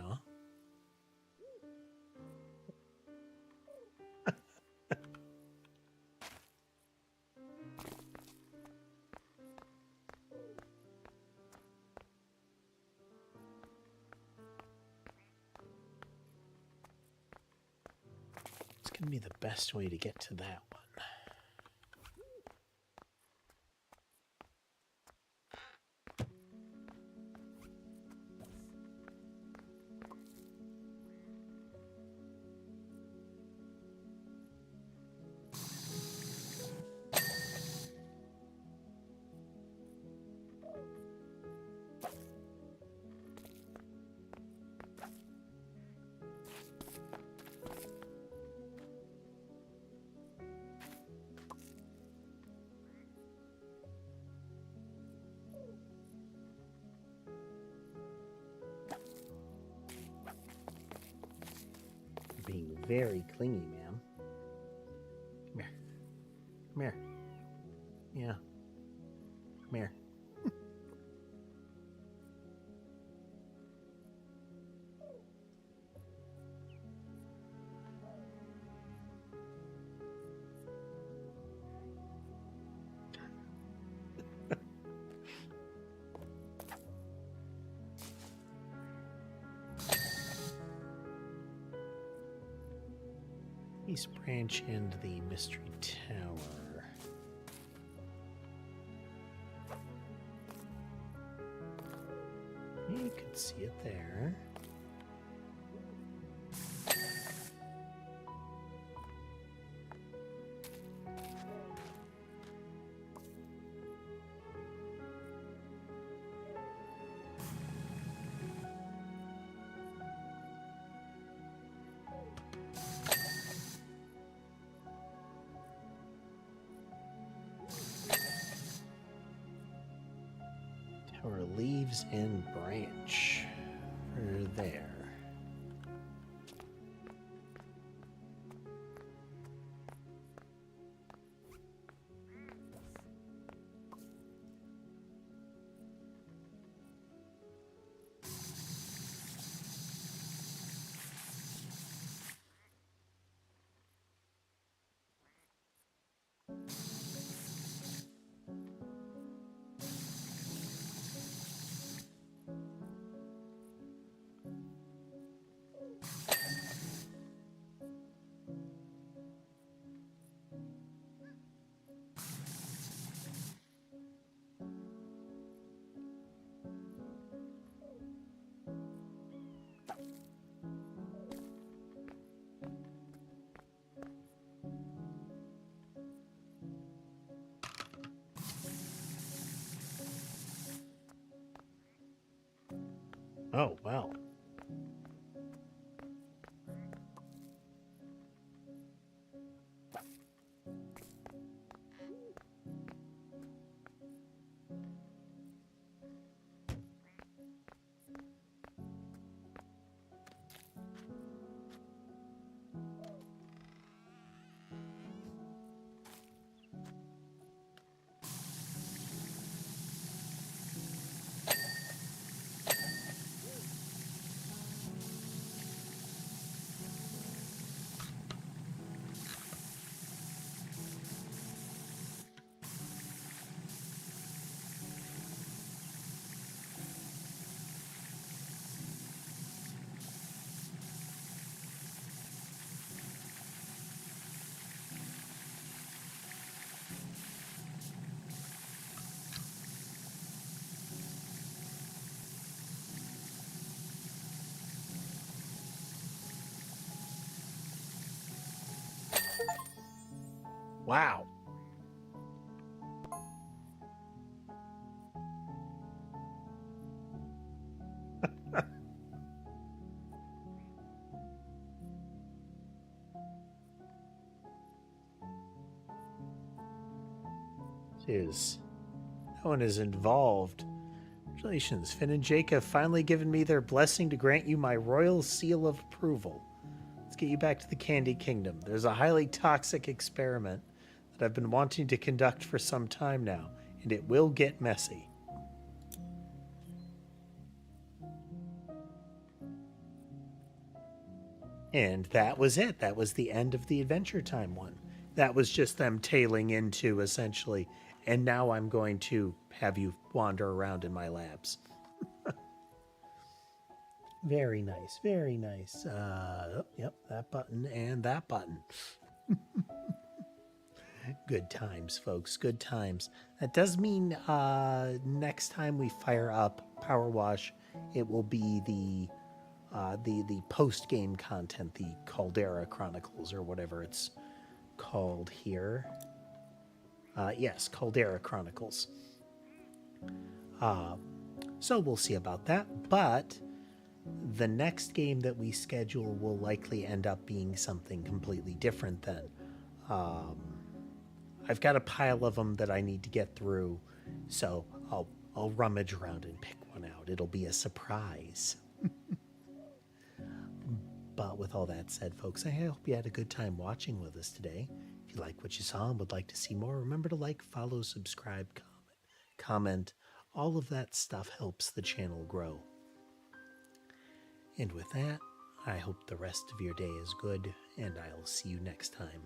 It's going to be the best way to get to that one. Being very clingy, ma'am. Come here. Come here. Yeah. Come here. East Branch and the Mystery Tower. You can see it there. Tower Leaves and Branch. Are there. Oh, well. Wow. That one is involved. Congratulations, Finn and Jake have finally given me their blessing to grant you my royal seal of approval. Let's get you back to the Candy Kingdom. There's a highly toxic experiment that I've been wanting to conduct for some time now, and it will get messy. And that was it. That was the end of the Adventure Time one. That was just them tailing into, essentially, and now I'm going to have you wander around in my labs. Very nice, very nice. Yep, that button and that button. Good times, folks, good times. That does mean next time we fire up Powerwash, it will be the post-game content, the Caldera Chronicles, or whatever it's called here. Yes, Caldera Chronicles. So we'll see about that, but the next game that we schedule will likely end up being something completely different then. I've got a pile of them that I need to get through, so I'll rummage around and pick one out. It'll be a surprise. But with all that said, folks, I hope you had a good time watching with us today. If you like what you saw and would like to see more, remember to like, follow, subscribe, comment. All of that stuff helps the channel grow. And with that, I hope the rest of your day is good, and I'll see you next time.